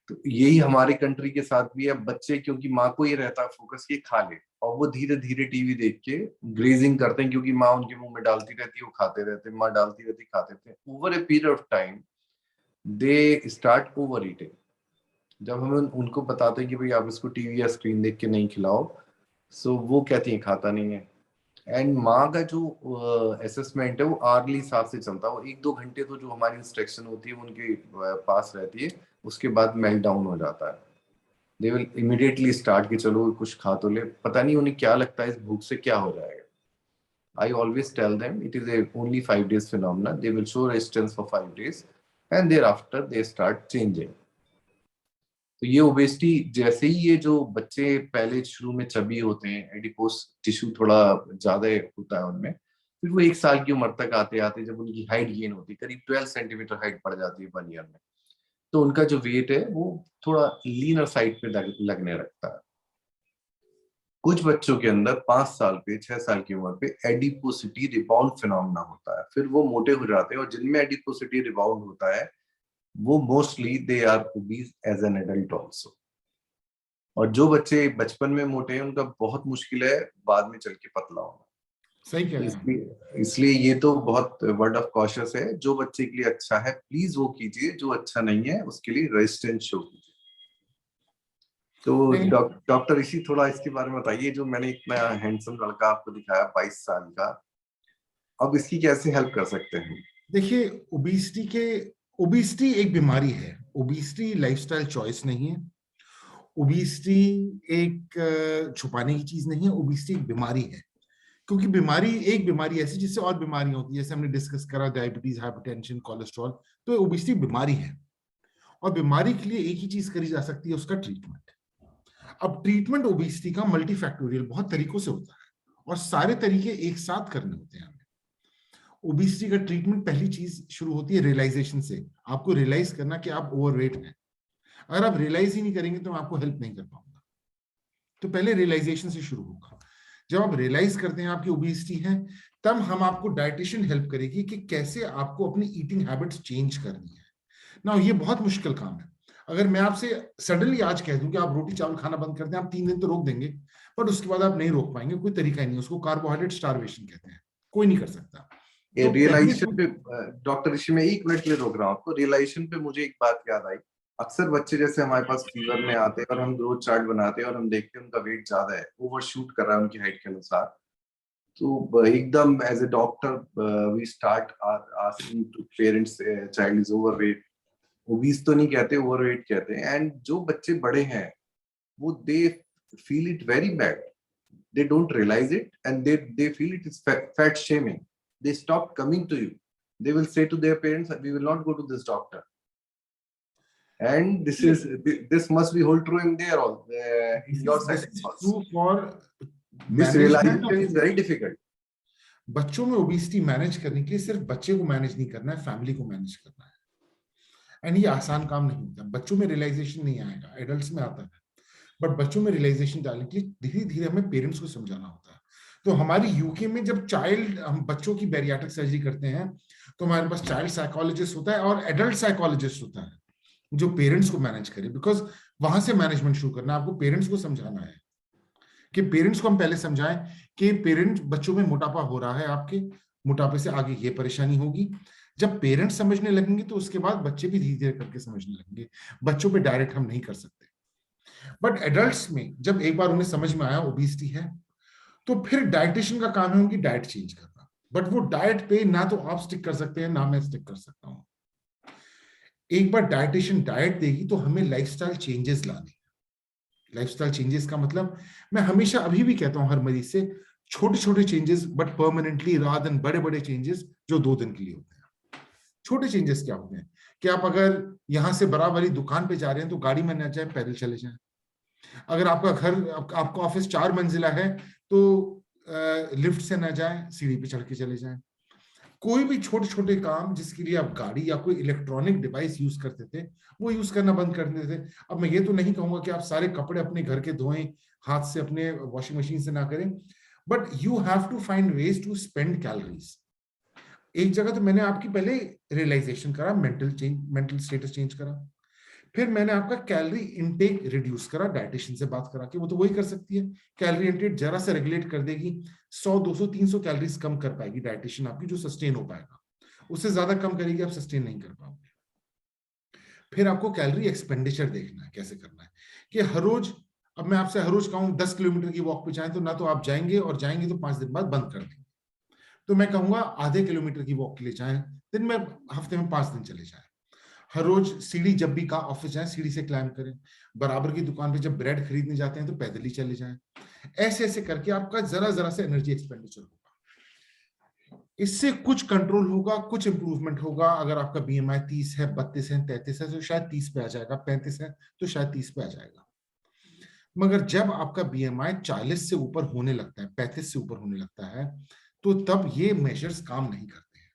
तो यही हमारी कंट्री के साथ भी है. बच्चे, क्योंकि माँ को ये रहता है फोकस कि खा ले, और वो धीरे धीरे टीवी देख के ग्रेजिंग करते हैं, क्योंकि माँ उनके मुंह में डालती रहती है, वो खाते रहते हैं, माँ डालती रहती खाते रहते हैं. Over a period of time they start over eating. जब हम उनको बताते हैं कि भाई आप इसको टीवी या स्क्रीन देख के नहीं खिलाओ, सो वो कहती है खाता नहीं है. एंड माँ का जो असेसमेंट है वो आर्ली हिसाब से चलता है. वो 1-2 घंटे तो जो हमारी इंस्ट्रक्शन होती है वो उनके पास रहती है, उसके बाद मेल्ट डाउन हो जाता है. दे विल इमीडिएटली स्टार्ट कि चलो कुछ खा तो ले. पता नहीं उन्हें क्या लगता है इस भूख से क्या हो जाएगा. I always tell them it is a only 5 days phenomena. They will show resistance for 5 days and thereafter they start changing. तो ये ओबेसिटी, जैसे ही ये जो बच्चे पहले शुरू में चबी होते हैं, एडिपोस टिश्यू थोड़ा ज्यादा होता है उनमें, फिर वो 1 साल की उम्र तक आते आते जब उनकी हाइट गेन होती है, करीब 12 सेंटीमीटर हाइट बढ़ जाती है 1 ईयर में, तो उनका जो वेट है वो थोड़ा लीनर साइड पे लगने लगता है. कुछ बच्चों के अंदर 5 साल पे 6 साल की उम्र पे एडिपोसिटी रिबाउंड फिनोमेना होता है. फिर वो मोटे हो जाते हैं, और जिनमें एडिपोसिटी रिबाउंड होता है वो mostly they are obese as an adult also. और जो बच्चे बचपन में मोटे हैं उनका बहुत मुश्किल है बाद में चल के पतला होना. सही कह रहे हैं. इसलिए ये तो बहुत वर्ड ऑफ कॉशियस है. जो बच्चे के लिए अच्छा है प्लीज वो कीजिए, जो अच्छा नहीं है उसके लिए रेजिस्टेंस शो कीजिए. तो डॉक्टर ऋषि, थोड़ा इसके बारे में बताइए. जो मैंने इतना हैंडसम लड़का आपको दिखाया 22 साल का, अब इसकी कैसे हेल्प कर सकते हैं? देखिए, ओबेसिटी एक बीमारी है. ओबेसिटी लाइफस्टाइल चॉइस नहीं है. ओबेसिटी एक छुपाने की चीज नहीं है. ओबेसिटी एक बीमारी है, क्योंकि एक बीमारी ऐसी जिससे और बीमारियां होती है, जैसे हमने डिस्कस करा डायबिटीज, हाइपरटेंशन, कोलेस्ट्रॉल. तो ओबेसिटी बीमारी है, और बीमारी के लिए एक ही चीज करी जा सकती है, उसका ट्रीटमेंट. अब ट्रीटमेंट ओबेसिटी का मल्टीफैक्टोरियल बहुत तरीकों से होता है, और सारे तरीके एक साथ करने होते हैं. ओबेसिटी का ट्रीटमेंट, पहली चीज शुरू होती है रियलाइजेशन से. आपको रियलाइज करना कि आप ओवरवेट हैं. अगर आप रियलाइज ही नहीं करेंगे तो मैं आपको हेल्प नहीं कर पाऊंगा. तो पहले रियलाइजेशन से शुरू होगा. जब आप रियलाइज करते हैं आपकी ओबेसिटी है, तब हम आपको डाइटिशियन हेल्प करेगी कि कैसे आपको अपनी ईटिंग हैबिट्स चेंज करनी है. ना ये बहुत मुश्किल काम है. अगर मैं आपसे सडनली आज कह दूं कि आप रोटी चावल खाना बंद कर दें, आप 3 दिन तो रोक देंगे, बट उसके बाद आप नहीं रोक पाएंगे. कोई तरीका ही नहीं. उसको कार्बोहाइड्रेट स्टारवेशन कहते हैं. कोई नहीं कर सकता. तो रियलाइजेशन पे डॉक्टर ऋषि, मैं 1 मिनट के लिए रोक रहा हूँ आपको. रियलाइजेशन पे मुझे एक बात याद आई. अक्सर बच्चे जैसे हमारे पास फीवर में आते हैं और हम ग्रोथ चार्ट बनाते हैं और हम देखते हैं उनका वेट ज्यादा है, ओवरशूट कर रहा है उनकी हाइट के अनुसार. तो एकदम as a doctor we start asking to parents, child is overweight. Obese तो नहीं कहते, ओवरवेट कहते हैं. एंड जो बच्चे बड़े हैं वो they feel it very bad. They don't realize it, and they feel it is fat shaming. They stop coming to you. They will say to their parents, "We will not go to this doctor." And this must be whole true in their all in your side. True for This realization is very difficult. बच्चों में obesity manage करने के लिए सिर्फ बच्चे को manage नहीं करना है, फैमिली को मैनेज करना है. एंड ये आसान काम नहीं होता. बच्चों में रियलाइजेशन नहीं आएगा, एडल्ट्स में आता है. बट बच्चों में रियलाइजेशन डालने के लिए धीरे धीरे हमें पेरेंट्स को समझाना होता है. तो हमारी यूके में जब हम बच्चों की बैरियाट्रिक सर्जरी करते हैं, तो हमारे पास चाइल्ड साइकोलॉजिस्ट होता है और एडल्ट साइकोलॉजिस्ट होता है जो पेरेंट्स को मैनेज करे. बिकॉज वहां से मैनेजमेंट शुरू करना है. आपको पेरेंट्स को समझाना है कि पेरेंट्स को हम पहले समझाएं कि पेरेंट्स, बच्चों में मोटापा हो रहा है, आपके मोटापे से आगे ये परेशानी होगी. जब पेरेंट्स समझने लगेंगे तो उसके बाद बच्चे भी धीरे धीरे करके समझने लगेंगे. बच्चों पे डायरेक्ट हम नहीं कर सकते. बट एडल्ट्स में जब एक बार उन्हें समझ में आया ओबेसिटी है, तो फिर डाइटिशियन का काम है उनकी डाइट चेंज करना. बट वो डाइट पे ना तो आप स्टिक कर सकते हैं, ना मैं स्टिक कर सकता हूं. एक बार डाइटिशियन डाइट देगी तो हमें लाइफस्टाइल चेंजेस लाने. लाइफस्टाइल चेंजेस का मतलब, मैं हमेशा अभी भी कहता हूं हर मरीज से, छोटे छोटे changes but permanently, rather than बड़े बड़े चेंजेस जो 2 दिन के लिए होते हैं. छोटे चेंजेस क्या होते हैं कि आप अगर यहां से बराबरी दुकान पे जा रहे हैं तो गाड़ी में ना जाए, पैदल चले जाएं. अगर आपका घर, आपका ऑफिस 4 मंजिला है तो लिफ्ट से ना जाएं, सीढ़ी पे चढ़ के चले जाएं. कोई भी छोटे छोटे काम जिसके लिए आप गाड़ी या कोई इलेक्ट्रॉनिक डिवाइस यूज करते थे, वो यूज करना बंद कर देते थे। अब मैं ये तो नहीं कहूंगा कि आप सारे कपड़े अपने घर के धोएं, हाथ से अपने वॉशिंग मशीन से ना करें, but you have to find ways to spend calories. एक जगह तो मैंने आपकी पहले रियलाइजेशन करा, मेंटल स्टेटस चेंज करा, फिर मैंने आपका कैलोरी इनटेक रिड्यूस करा, डाइटिशियन से बात करा कि वो तो वही कर सकती है, कैलोरी इनटेक जरा से रेगुलेट कर देगी, 100 200 300 कैलोरीज कम कर पाएगी डाइटिशियन आपकी, जो सस्टेन हो पाएगा। उससे ज्यादा कम करेगी, आप सस्टेन नहीं कर पाओगे। फिर आपको कैलोरी एक्सपेंडिचर देखना है, कैसे करना है कि हर रोज, अब मैं आपसे हर रोज कहूँ 10 किलोमीटर की वॉक पे जाएं, तो ना तो आप जाएंगे, और जाएंगे तो 5 दिन बाद बंद कर देंगे। तो मैं कहूंगा आधे किलोमीटर की वॉक के लिए जाएं, दिन में, हफ्ते में 5 दिन चले जाएं। हर रोज सीढ़ी, जब भी कहा ऑफिस जाएं सीढ़ी से क्लाइंब करें। बराबर की दुकान पे जब ब्रेड खरीदने जाते हैं तो पैदल ही चले जाएं। ऐसे ऐसे करके आपका जरा जरा से एनर्जी एक्सपेंडिचर होगा, इससे कुछ कंट्रोल होगा, कुछ इंप्रूवमेंट होगा। अगर आपका बीएमआई 30 है, 32 है, 33 है, तो शायद 30 पे आ जाएगा, 35 है तो शायद 30 पे आ जाएगा। मगर जब आपका बीएमआई 40 से ऊपर होने लगता है, 35 से ऊपर होने लगता है, तो तब ये मेजर्स काम नहीं करते हैं।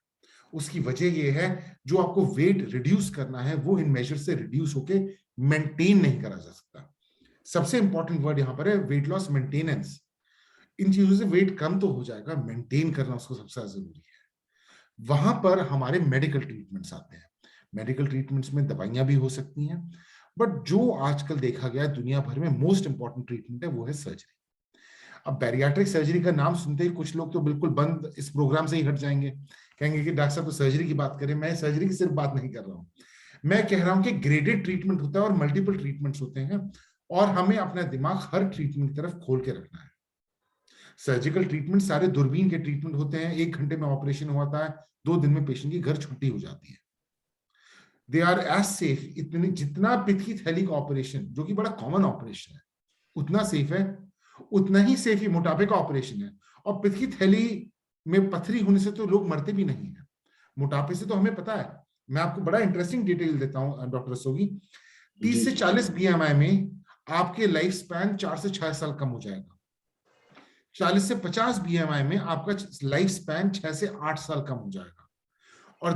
उसकी वजह ये है, जो आपको वेट रिड्यूस करना है वो इन मेजर से रिड्यूस होके मेंटेन नहीं करा जा सकता। सबसे इंपॉर्टेंट वर्ड यहां पर है वेट लॉस, मेंटेनेंस। इन चीजों से वेट कम तो हो जाएगा, मेंटेन करना उसको सबसे ज्यादा जरूरी है। वहां पर हमारे मेडिकल ट्रीटमेंट्स आते हैं। मेडिकल ट्रीटमेंट्स में दवाइयां भी हो सकती हैं, बट जो आजकल देखा गया है दुनिया भर में मोस्ट इंपॉर्टेंट ट्रीटमेंट है, वो है सर्जरी। अब बैरियाट्रिक सर्जरी का नाम सुनते ही कुछ लोग तो बिल्कुल बंद, इस प्रोग्राम से ही हट जाएंगे, कहेंगे कि डॉक्टर साहब तो सर्जरी की बात करें। मैं सर्जरी की सिर्फ बात नहीं कर रहा हूं, मैं कह रहा हूं कि ग्रेडेड ट्रीटमेंट होता है और मल्टीपल ट्रीटमेंट्स होते हैं, और हमें अपना दिमाग हर ट्रीटमेंट की तरफ खोल के रखना है। सर्जिकल ट्रीटमेंट सारे दूरबीन के ट्रीटमेंट होते हैं, 1 घंटे में ऑपरेशन होता है, 2 दिन में पेशेंट की घर छुट्टी हो जाती है। दे आर एज सेफ, इतनी जितना पित्त की थैली का ऑपरेशन, जो कि बड़ा कॉमन ऑपरेशन है, उतना सेफ है, उतना ही सेफ ही मोटापे का ऑपरेशन है। और पित्त की थैली में पथरी होने से तो लोग मरते भी नहीं है, मोटापे से तो हमें पता है। मैं आपको बड़ा इंटरेस्टिंग डिटेल देता हूं डॉक्टर रस्तोगी, 30 से 40 बीएमआई में आपके लाइफ स्पैन 4 से 6 साल कम हो जाएगा। 40 से 50 बीएमआई में आपका लाइफ स्पैन 6 से 8 साल कम हो जाएगा। और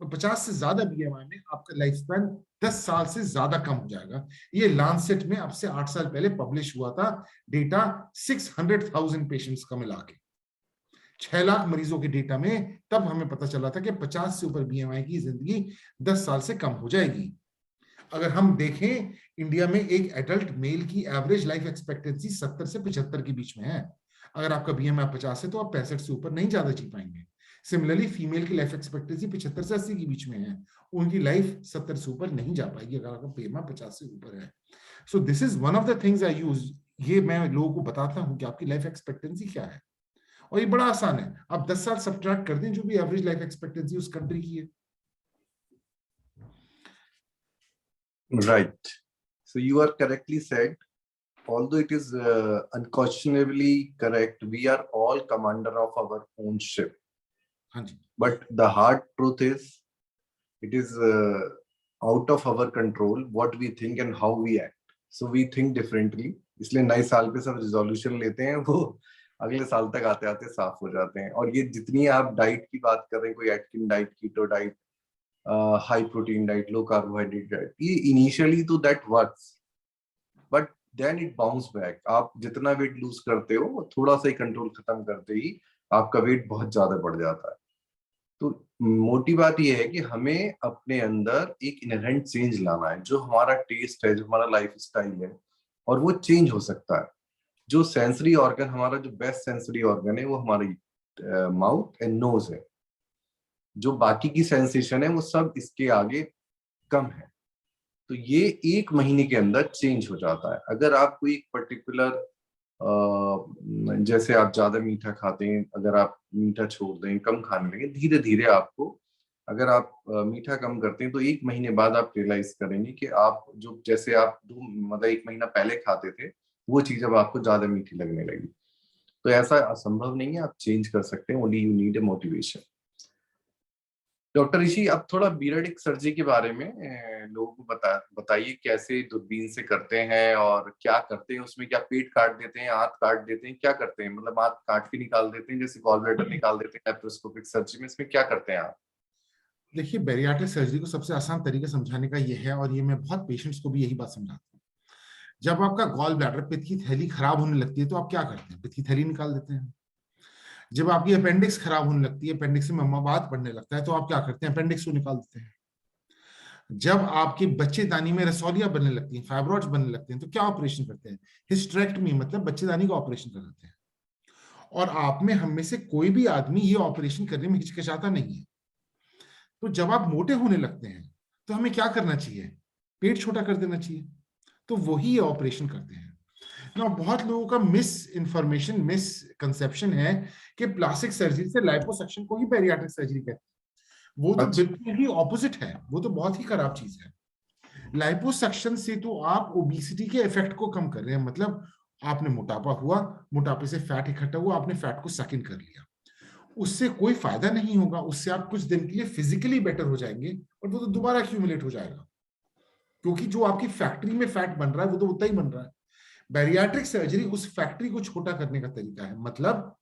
50 से ज्यादा बीएमआई में आपका लाइफ स्पैन 10 साल से ज्यादा कम हो जाएगा। ये लांसेट में अब से 8 साल पहले पब्लिश हुआ था डेटा, 600,000 पेशेंट्स का मिला के 6 लाख मरीजों के डेटा में, तब हमें पता चला था कि 50 से ऊपर बीएमआई की जिंदगी 10 साल से कम हो जाएगी। अगर हम देखें, इंडिया में एक एडल्ट मेल की एवरेज लाइफ एक्सपेक्टेंसी 70 से 75 के बीच में है। अगर आपका बीएमआई 50 है तो आप 65 से ऊपर नहीं ज्यादा जी पाएंगे। सिमिलरली फीमेल की लाइफ एक्सपेक्टेंसी 75 से 80 के बीच में है, उनकी लाइफ 70 से ऊपर नहीं जा पाएगी अगर आपका बीएमआई 50 से ऊपर है। So this is one of the things I use, ये मैं लोगों को बताता हूं कि आपकी लाइफ एक्सपेक्टेंसी क्या है, और ये बड़ा आसान है। आप 10 साल सब्ट्रैक्ट कर दें जो भी एवरेज लाइफ एक्सपेक्टेंसी उस कंट्री की है। Right. So you are correctly said. Although it is unquestionably correct, we are all commander of our own ship. हाँ जी। But the hard truth is, it is out of our control what we think and how we act. So we think differently. इसलिए नए साल पे सब resolution लेते हैं, वो अगले साल तक आते आते साफ हो जाते हैं। और ये जितनी आप डाइट की बात कर रहे हैं, कोई Atkin diet, keto diet, high protein diet, low carbohydrate diet, ये इनिशियली तो that works, but then it bounce back. आप जितना वेट लूज करते हो, थोड़ा सा ही कंट्रोल खत्म करते ही आपका वेट बहुत ज्यादा बढ़ जाता है। तो मोटी बात यह है कि हमें अपने अंदर एक इनहेरेंट चेंज लाना है, जो हमारा टेस्ट है, जो हमारा लाइफ स्टाइल है, और वो चेंज हो सकता है। जो सेंसरी ऑर्गन, हमारा जो बेस्ट सेंसरी ऑर्गन है, वो हमारी माउथ एंड नोज है। जो बाकी की सेंसेशन है वो सब इसके आगे कम है। तो ये 1 महीने के अंदर चेंज हो जाता है। अगर आप कोई पर्टिकुलर, जैसे आप ज्यादा मीठा खाते हैं, अगर आप मीठा छोड़ दें, कम खाने लगे, धीरे धीरे आपको, अगर आप मीठा कम करते हैं तो 1 महीने बाद आप रियलाइज करेंगे कि आप जो, जैसे आप 1 महीना पहले खाते थे, वो चीज अब आपको ज्यादा मीठी लगने लगी। तो ऐसा असंभव नहीं है, आप चेंज कर सकते हैं, only you need a motivation. Doctor Rishi, अब थोड़ा पीरियडिक सर्जरी के बारे में लोगों को बताइए, कैसे दूरबीन से करते हैं और क्या करते हैं उसमें? क्या पेट काट देते हैं, हाथ काट देते हैं, क्या करते हैं? मतलब हाथ काट के निकाल देते हैं जैसे गॉल ब्लैडर निकाल देते हैं लैप्रोस्कोपिक सर्जरी में, इसमें क्या करते हैं आप? देखिए, बैरियाट्रिक सर्जरी को सबसे आसान तरीका समझाने का ये है, और ये मैं बहुत पेशेंट्स को भी यही बात समझाता हूँ। जब आपका गॉल ब्लैडर, पित्त की थैली खराब होने लगती है तो आप क्या करते हैं? पित्त की थैली निकाल देते हैं। जब आपकी अपेंडिक्स खराब होने लगती है, अपेंडिक्स में मवाद बढ़ने लगता है, तो आप क्या करते हैं? अपेंडिक्स को निकाल देते हैं। जब आपके बच्चेदानी में रसौलियां बनने लगती हैं, फाइब्रॉइड्स बनने लगते हैं, तो क्या ऑपरेशन करते हैं? हिस्टेरेक्टमी, मतलब बच्चेदानी का ऑपरेशन कर देते हैं। और आप में, हम में से कोई भी आदमी ये ऑपरेशन करने में हिचकिचाता नहीं है। तो जब आप मोटे होने लगते हैं तो हमें क्या करना चाहिए? पेट छोटा कर देना चाहिए। तो वही ये ऑपरेशन करते हैं ना। बहुत लोगों का मिस इंफॉर्मेशन, मिस कंसेप्शन है कि प्लास्टिक सर्जरी से लाइपोसक्शन को ही बैरियाट्रिक सर्जरी कहते हैं। वो तो अच्छा। बिल्कुल ही ऑपोजिट है, वो तो बहुत ही खराब चीज है। लाइपोसक्शन से तो आप ओबेसिटी के इफेक्ट को कम कर रहे हैं, मतलब आपने मोटापा हुआ, मोटापे से फैट इकट्ठा हुआ, आपने फैट को सक इन कर लिया, उससे कोई फायदा नहीं होगा। उससे आप कुछ दिन के लिए फिजिकली बेटर हो जाएंगे, और वो तो दोबारा एक्यूमुलेट हो जाएगा, क्योंकि जो आपकी फैक्ट्री में फैट बन रहा है वो तो उतना ही बन रहा है। बैरियाट्रिक सर्जरी उस फैक्ट्री को छोटा करने का तरीका है। मतलब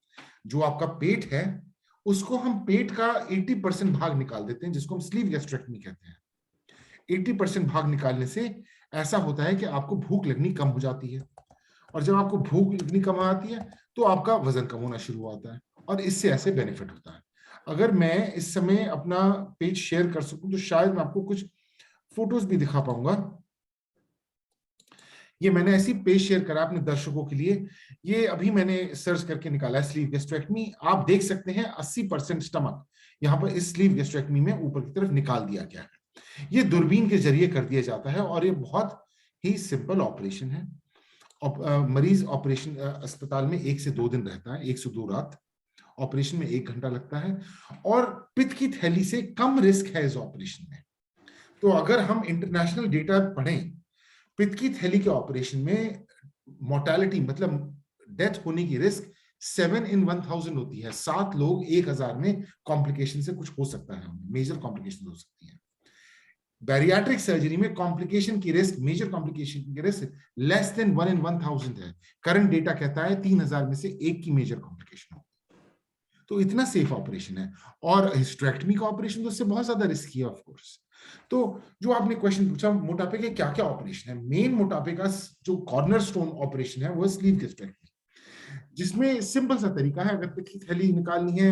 जो आपका पेट है, उसको हम पेट का 80% भाग निकाल देते हैं, जिसको हम स्लीव गैस्ट्रेक्टमी कहते हैं। 80% भाग निकालने से ऐसा होता है कि आपको भूख लगनी कम हो जाती है, और जब आपको भूख लगनी कम आती है तो आपका वजन कम होना शुरू होता है, और इससे ऐसे बेनिफिट होता है। अगर मैं इस समय अपना पेज शेयर कर सकूं तो शायद मैं आपको कुछ फोटोज भी दिखा पाऊंगा। ये मैंने ऐसी पेज शेयर करा अपने दर्शकों के लिए। ये अभी मैंने सर्च करके निकाला है, स्लीव गैस्ट्रेक्टमी। आप देख सकते हैं 80% स्टमक यहाँ पर इस स्लीव गैस्ट्रेक्टमी में ऊपर की तरफ निकाल दिया गया है। ये दूरबीन के जरिए कर दिया जाता है, और ये बहुत ही सिंपल ऑपरेशन है। मरीज ऑपरेशन अस्पताल में 1 से 2 दिन रहता है, 1 से 2 रात। ऑपरेशन में 1 घंटा लगता है, और पित्त की थैली से कम रिस्क है इस ऑपरेशन में। तो अगर हम इंटरनेशनल डेटा पढ़ें, पित्त की थैली के ऑपरेशन में मोर्टेलिटी, मतलब डेथ होने की रिस्क 7 in 1000 होती है। 7 लोग 1000 में कॉम्प्लिकेशन से कुछ हो सकता है, मेजर कॉम्प्लिकेशन हो सकती है। बैरियाट्रिक सर्जरी में कॉम्प्लिकेशन की रिस्क, मेजर कॉम्प्लिकेशन की रिस्क लेस देन 1 in 1000 है। करंट डेटा कहता है 3000 में से 1 की मेजर कॉम्प्लिकेशन होगी। तो इतना सेफ ऑपरेशन है। और हिस्टेरेक्टमी का ऑपरेशन तो उससे बहुत ज्यादा रिस्की है ऑफ कोर्स। तो जो आपने क्वेश्चन पूछा, मोटापे के क्या क्या ऑपरेशन है, मेन मोटापे का जो कॉर्नरस्टोन ऑपरेशन है वो स्लीव गैस्ट्रेक्टमी, जिसमें सिंपल सा तरीका है। अगर पित्त की थैली निकालनी है,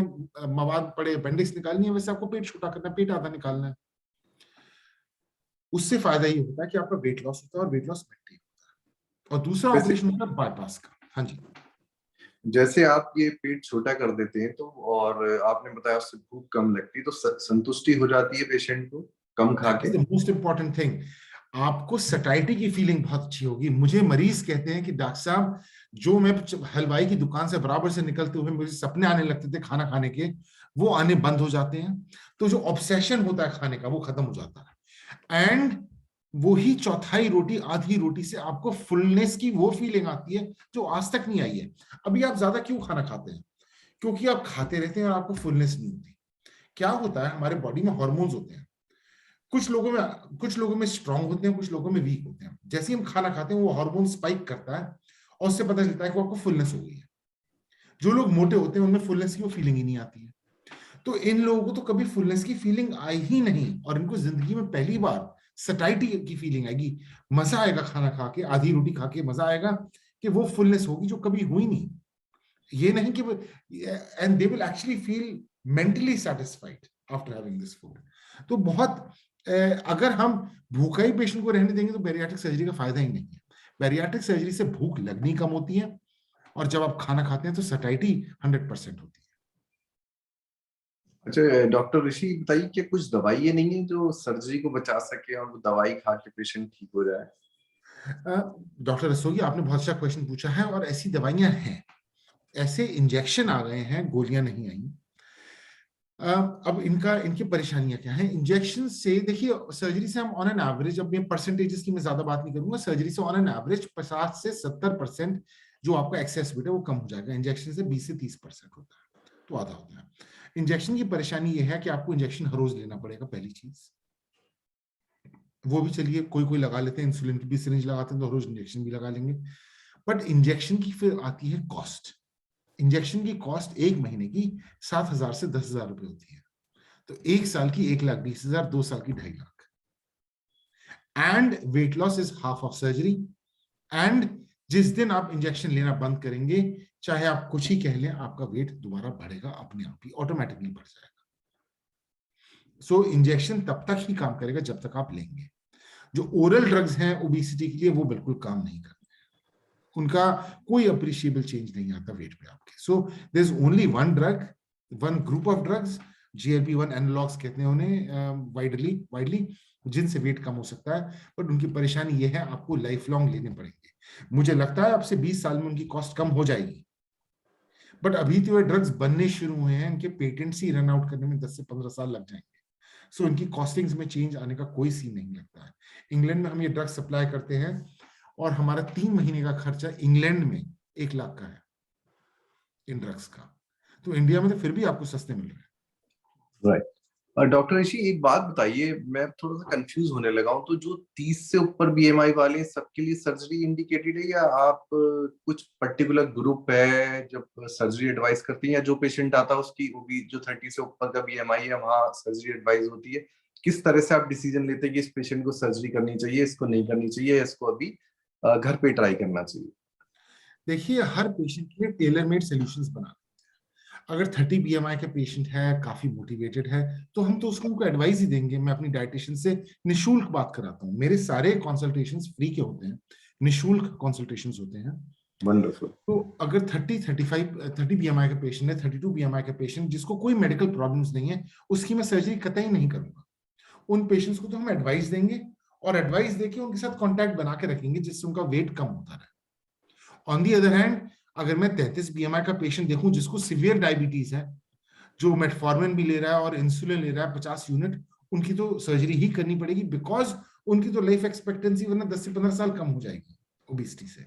मवाद पड़े, अपेंडिक्स निकालनी है, वैसे आपको पेट छोटा करना है, पेट आधा निकालना है। उससे फायदा ये होता है कि आपका वेट लॉस होता है, और वेट लॉस मेंटेन होता है। और दूसरा ऑपरेशन होता है बाईपास का। हाँ जी। जैसे आप ये पेट छोटा कर देते हैं तो, और आपने बताया उससे भूख कम लगती है, तो संतुष्टि हो जाती है पेशेंट को कम खा के? मोस्ट इंपॉर्टेंट थिंग, आपको सटाइटी की फीलिंग बहुत अच्छी होगी। मुझे मरीज कहते हैं कि डॉक्टर साहब, जो मैं हलवाई की दुकान से बराबर से निकलते हुए मुझे सपने आने लगते थे खाना खाने के, वो आने बंद हो जाते हैं। तो जो ऑब्सेशन होता है खाने का, वो खत्म हो जाता है। एंड वही चौथाई रोटी, आधी रोटी से आपको फुलनेस की वो फीलिंग आती है जो आज तक नहीं आई है। अभी आप ज्यादा क्यों खाना खाते हैं? क्योंकि आप खाते रहते हैं और आपको फुलनेस नहीं होती। क्या होता है, हमारे बॉडी में हॉर्मोन्स होते हैं, कुछ लोगों में स्ट्रांग होते हैं, कुछ लोगों में वीक होते हैं। जैसे ही हम खाना खाते हैं वो हार्मोन स्पाइक करता है, और उससे पता चलता है कि आपको फुलनेस हो गई है। जो लोग मोटे होते हैं उनमें फुलनेस की वो फीलिंग ही नहीं आती है। तो इन लोगों को तो कभी फुलनेस की फीलिंग आई ही नहीं, और इनको जिंदगी में पहली बार सटाइटी की फीलिंग आएगी। मजा आएगा खाना खा के, आधी रोटी खा के मजा आएगा कि वो फुलनेस होगी जो कभी हुई नहीं। ये नहीं कि, and they will actually feel mentally satisfied after having this food. तो बहुत, अगर हम भूखा ही पेशेंट को रहने देंगे तो बैरियाट्रिक सर्जरी का फायदा ही नहीं है। बैरियाट्रिक सर्जरी से भूख लगनी कम होती है, और जब आप खाना खाते हैं तो सटाइटी 100% होती है। अच्छा डॉक्टर ऋषि, बताइए कि कुछ दवाइयाँ नहीं है जो सर्जरी को बचा सके और वो दवाई खा के पेशेंट ठीक हो जाए? डॉक्टर रस्तोगी, आपने बहुत अच्छा क्वेश्चन पूछा है, और ऐसी दवाइयां हैं, ऐसे इंजेक्शन आ गए हैं, गोलियां नहीं आई। अब इनकी परेशानियां क्या हैं? इंजेक्शन से, देखिए, सर्जरी से हम ऑन एन एवरेज, अब मैं परसेंटेजेस की मैं ज्यादा बात नहीं करूंगा, सर्जरी से ऑन एन एवरेज 50 से 70% जो आपका एक्सेस वेट है वो कम हो जाएगा। इंजेक्शन से 20 से 30% होता है। तो आधा होता है। इंजेक्शन की परेशानी ये है कि आपको इंजेक्शन हर रोज लेना पड़ेगा, पहली चीज। वो भी चलिए कोई कोई लगा लेते हैं, इंसुलिन की भी सिरिंज लगाते हैं तो हर रोज इंजेक्शन भी लगा लेंगे। बट इंजेक्शन की फिर आती है कॉस्ट। इंजेक्शन की कॉस्ट एक महीने की 7,000 से 10,000 रुपए होती है। तो एक साल की 1,20,000, 2 साल की 2.5 lakh. And weight loss is half of surgery. And जिस दिन आप इंजेक्शन लेना बंद करेंगे, चाहे आप कुछ ही कह लें, आपका वेट दोबारा बढ़ेगा, अपने आप ही ऑटोमेटिकली बढ़ जाएगा। सो इंजेक्शन तब तक ही काम करेगा जब तक आप लेंगे। जो ओरल ड्रग्स हैं ओबेसिटी के लिए, वो बिल्कुल काम नहीं करते, उनका कोई अप्रिशिएबल चेंज नहीं आता वेट पे आपके। So there is only one drug, one group of drugs, GLP-1 analogues कहते हैं उन्हें वाइडली, जिनसे वेट कम हो सकता है। बट उनकी परेशानी ये है, आपको लाइफ लॉन्ग लेने पड़ेंगे। मुझे लगता है आपसे 20 साल में उनकी कॉस्ट कम हो जाएगी, बट अभी तो ये ड्रग्स बनने शुरू हुए हैं, इनके पेटेंट्स ही रन आउट करने में 10 से 15 साल लग जाएंगे। सो इनकी कॉस्टिंग्स में चेंज आने का कोई सीन नहीं लगता है। इंग्लैंड में हम ये ड्रग्स सप्लाई करते हैं और हमारा 3 महीने का खर्चा इंग्लैंड में 1 लाख का है इन ड्रग्स का। तो इंडिया में तो फिर भी आपको सस्ते मिल रहे हैं। राइट। और डॉक्टर ऋषि एक बात बताइए, मैं थोड़ा सा कंफ्यूज होने लगा हूँ। तो जो 30 से ऊपर BMI वाले हैं, सबके लिए सर्जरी इंडिकेटेड है, या आप कुछ पर्टिकुलर ग्रुप है जब सर्जरी एडवाइस करती हैं, या जो पेशेंट आता है उसकी वो भी जो 30 से ऊपर का BMI है वहाँ सर्जरी एडवाइस होती है? किस तरह से आप डिसीजन लेते हैं कि इस पेशेंट को सर्जरी करनी चाहिए, इसको नहीं करनी चाहिए, इसको अभी घर पे ट्राई करना चाहिए? देखिए, हर पेशेंट के लिए टेलर मेड सोल्यूशंस बना। अगर 30 BMI के पेशेंट है, काफी मोटिवेटेड है, तो हम तो उसको उनको एडवाइस ही देंगे। मैं अपनी डाइटिशियन से निशुल्क बात कराता हूँ। मेरे सारे कंसल्टेशंस फ्री के होते हैं, निशुल्क कंसल्टेशंस होते हैं। वंडरफुल। तो अगर 30 BMI का पेशेंट है, 32 BMI का पेशेंट जिसको कोई मेडिकल प्रॉब्लम्स नहीं है, उसकी मैं सर्जरी कतई नहीं करूंगा। उन पेशेंट्स को तो हम एडवाइस देंगे और एडवाइस देके उनके साथ कॉन्टैक्ट बना के रखेंगे जिससे उनका वेट कम होता रहे। ऑन दी अदर हैंड, अगर मैं 33 BMI का पेशेंट देखूं जिसको सीवियर डायबिटीज है, जो मेटफॉर्मिन भी ले रहा है और इंसुलिन ले रहा है 50 यूनिट, उनकी तो सर्जरी ही करनी पड़ेगी, बिकॉज उनकी तो लाइफ एक्सपेक्टेंसी वरना 10 से 15 साल कम हो जाएगी ओबेसिटी से।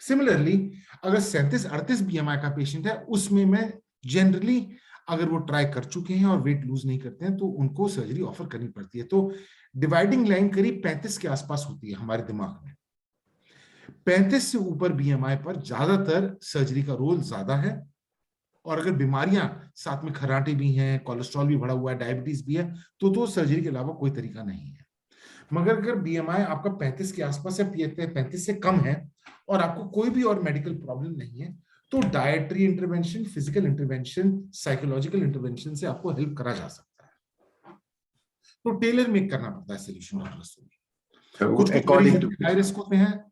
सिमिलरली, अगर 37-38 BMI का पेशेंट है, उसमें मैं जनरली, अगर वो ट्राई कर चुके हैं और वेट लूज नहीं करते हैं, तो उनको सर्जरी ऑफर करनी पड़ती है। तो डिवाइडिंग लाइन करीब 35 के आसपास होती है हमारे दिमाग में। 35 से ऊपर BMI पर ज्यादातर सर्जरी का रोल ज्यादा है। और अगर बीमारियां साथ में खर्राटे भी हैं, कोलेस्ट्रॉल भी बढ़ा हुआ है, डायबिटीज भी है, तो सर्जरी के अलावा कोई तरीका नहीं है। मगर अगर BMI आपका 35 के आसपास है, 35 से कम है और आपको कोई भी और मेडिकल प्रॉब्लम नहीं है, तो dietary intervention, physical intervention, psychological intervention से आपको हेल्प करा जा सकता है। तो टेलर मेक करना पड़ता है सोल्यूशन डॉक्टर। कुछ हाई रिस्क होते हैं,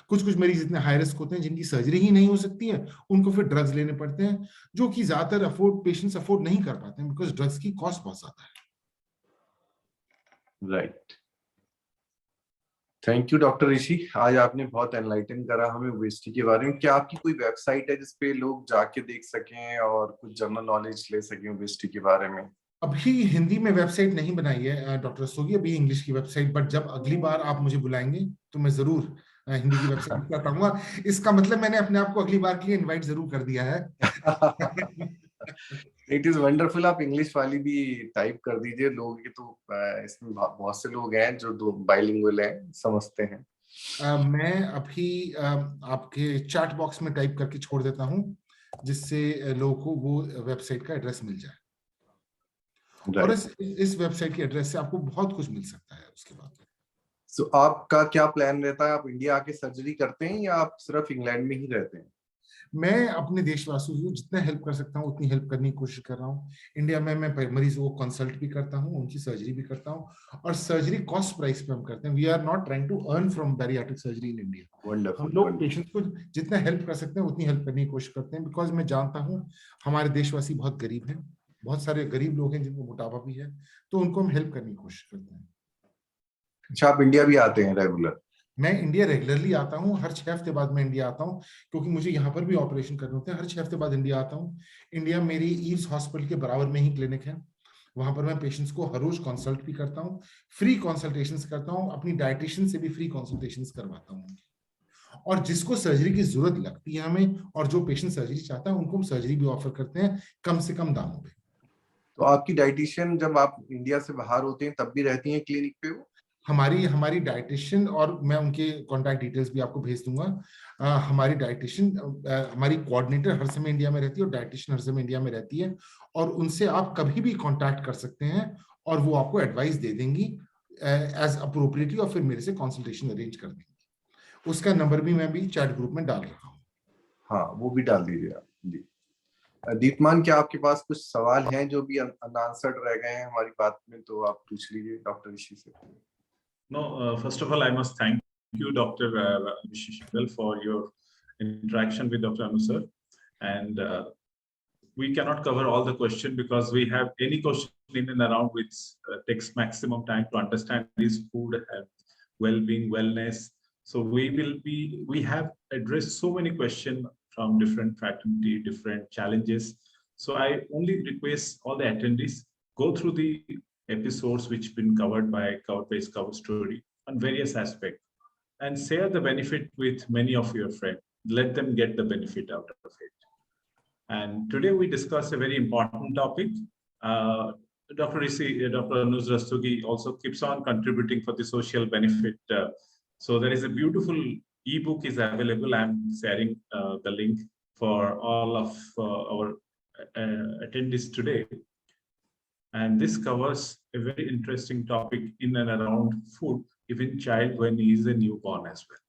कुछ मरीज इतने हाई रिस्क होते हैं जिनकी सर्जरी ही नहीं हो सकती है, उनको फिर ड्रग्स लेने पड़ते हैं, जो कि ज्यादातर पेशेंट्स अफोर्ड नहीं कर पाते हैं, बिकॉज ड्रग्स की कॉस्ट बहुत ज्यादा है। राइट। थैंक यू डॉक्टर ऋषि, आज आपने बहुत एनलाइटन करा हमें ओबेसिटी के बारे में। क्या आपकी कोई वेबसाइट है जिसपे लोग जाके देख सकें और कुछ जनरल नॉलेज ले सकें ओबेसिटी के बारे में? अभी हिंदी में वेबसाइट नहीं बनाई है डॉक्टर रस्तोगी, अभी इंग्लिश की वेबसाइट, बट जब अगली बार आप मुझे बुलाएंगे तो मैं जरूर हिंदी की वेबसाइट बताऊंगा। इसका मतलब मैंने अपने आप को अगली बार के लिए इनवाइट जरूर कर दिया है। It is wonderful. आप इंग्लिश वाली भी टाइप कर दीजिए, लोग ये तो इसमें बहुत से लोग हैं जो दो बाइलिंगुअल हैं, समझते हैं। मैं अभी आपके चैट बॉक्स में टाइप करके छोड़ देता हूं, जिससे लोगों को वो वेबसाइट का एड्रेस मिल जाए। और इस वेबसाइट के एड्रेस से आपको बहुत कुछ मिल सकता है उसके बाद। So, आपका क्या प्लान रहता है? आप इंडिया आके सर्जरी करते हैं या आप सिर्फ इंग्लैंड में ही रहते हैं? मैं अपने देशवासियों को जितना हेल्प कर सकता हूँ उतनी हेल्प करने की कोशिश कर रहा हूँ। इंडिया में मैं मरीजों को कंसल्ट भी करता हूँ, उनकी सर्जरी भी करता हूँ, और सर्जरी कॉस्ट प्राइस पे हम करते हैं। We are not trying to earn from bariatric surgery in India. हम लोग पेशेंट्स को जितना हेल्प कर सकते हैं उतनी हेल्प करने की कोशिश करते हैं, बिकॉज मैं जानता हूँ हमारे देशवासी बहुत गरीब हैं, बहुत सारे गरीब लोग हैं जिनको मोटापा भी है, तो उनको हम हेल्प करने की कोशिश करते हैं। अच्छा, आप इंडिया भी आते हैं रेगुलर? मैं इंडिया रेगुलरली आता हूँ, हर 6 हफ्ते बाद मैं इंडिया आता हूँ, क्योंकि मुझे यहाँ पर भी ऑपरेशन करने होते हैं। हर 6 हफ्ते बाद इंडिया आता हूँ। इंडिया मेरी ईव्स हॉस्पिटल के बराबर में ही क्लिनिक है, वहां पर मैं पेशेंट्स को हर रोज कंसल्ट भी करता हूँ, फ्री कंसल्टेशंस करता हूँ, अपनी डाइटिशियन से भी फ्री कंसल्टेशंस करवाता हूँ। और जिसको सर्जरी की जरूरत लगती है हमें, और जो पेशेंट सर्जरी चाहता है, उनको हम सर्जरी भी ऑफर करते हैं कम से कम दामों पे। तो आपकी डाइटिशियन जब आप इंडिया से बाहर होते हैं तब भी रहती हैं क्लिनिक पे वो? हमारी डाइटिशियन, और मैं उनके कॉन्टैक्ट डिटेल्स भी आपको भेज दूंगा। हमारी डाइटिशियन, हमारी कोऑर्डिनेटर हर समय इंडिया में रहती है और डाइटिशियन हर समय इंडिया में रहती है, और उनसे आप कभी भी कांटेक्ट कर सकते हैं और वो आपको एडवाइस दे देंगी एज अप्रोप्रिएटली, और फिर मेरे से कंसल्टेशन अरेंज कर देंगी। उसका नंबर भी मैं भी चैट ग्रुप में डाल रहा हूँ। हाँ, वो भी डाल दीजिए आप जी। दीप्तमान, क्या आपके पास कुछ सवाल हैं जो भी अनआंसर्ड रह गए हैं हमारी बात में, तो आप पूछ लीजिए डॉक्टर ऋषि से। No, first of all, I must thank you, Dr. Rishi Shinghal, for your interaction with Dr. Anu sir. And we cannot cover all the question because we have any question in and around which takes maximum time to understand this food health, well-being, wellness. So we have addressed so many questions from different faculty, different challenges. So I only request all the attendees go through the episodes which been covered by Cover Story on various aspects and share the benefit with many of your friends. Let them get the benefit out of it. And today we discuss a very important topic. Dr. Anuj Rastogi also keeps on contributing for the social benefit. So there is a beautiful ebook is available. I'm sharing the link for all of our attendees today. And this covers a very interesting topic in and around food, even child when he is a newborn as well.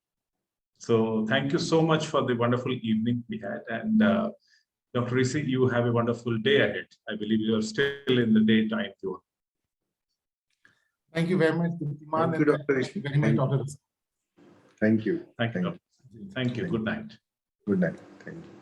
So thank you so much for the wonderful evening we had. And Dr. Rishi, you have a wonderful day ahead. I believe you are still in the daytime zone. Thank you very much, Diptiman. Thank you, Dr. Rishi. Very much, Dr. Thank you. Thank you. Thank you. Good night. Good night. Thank you.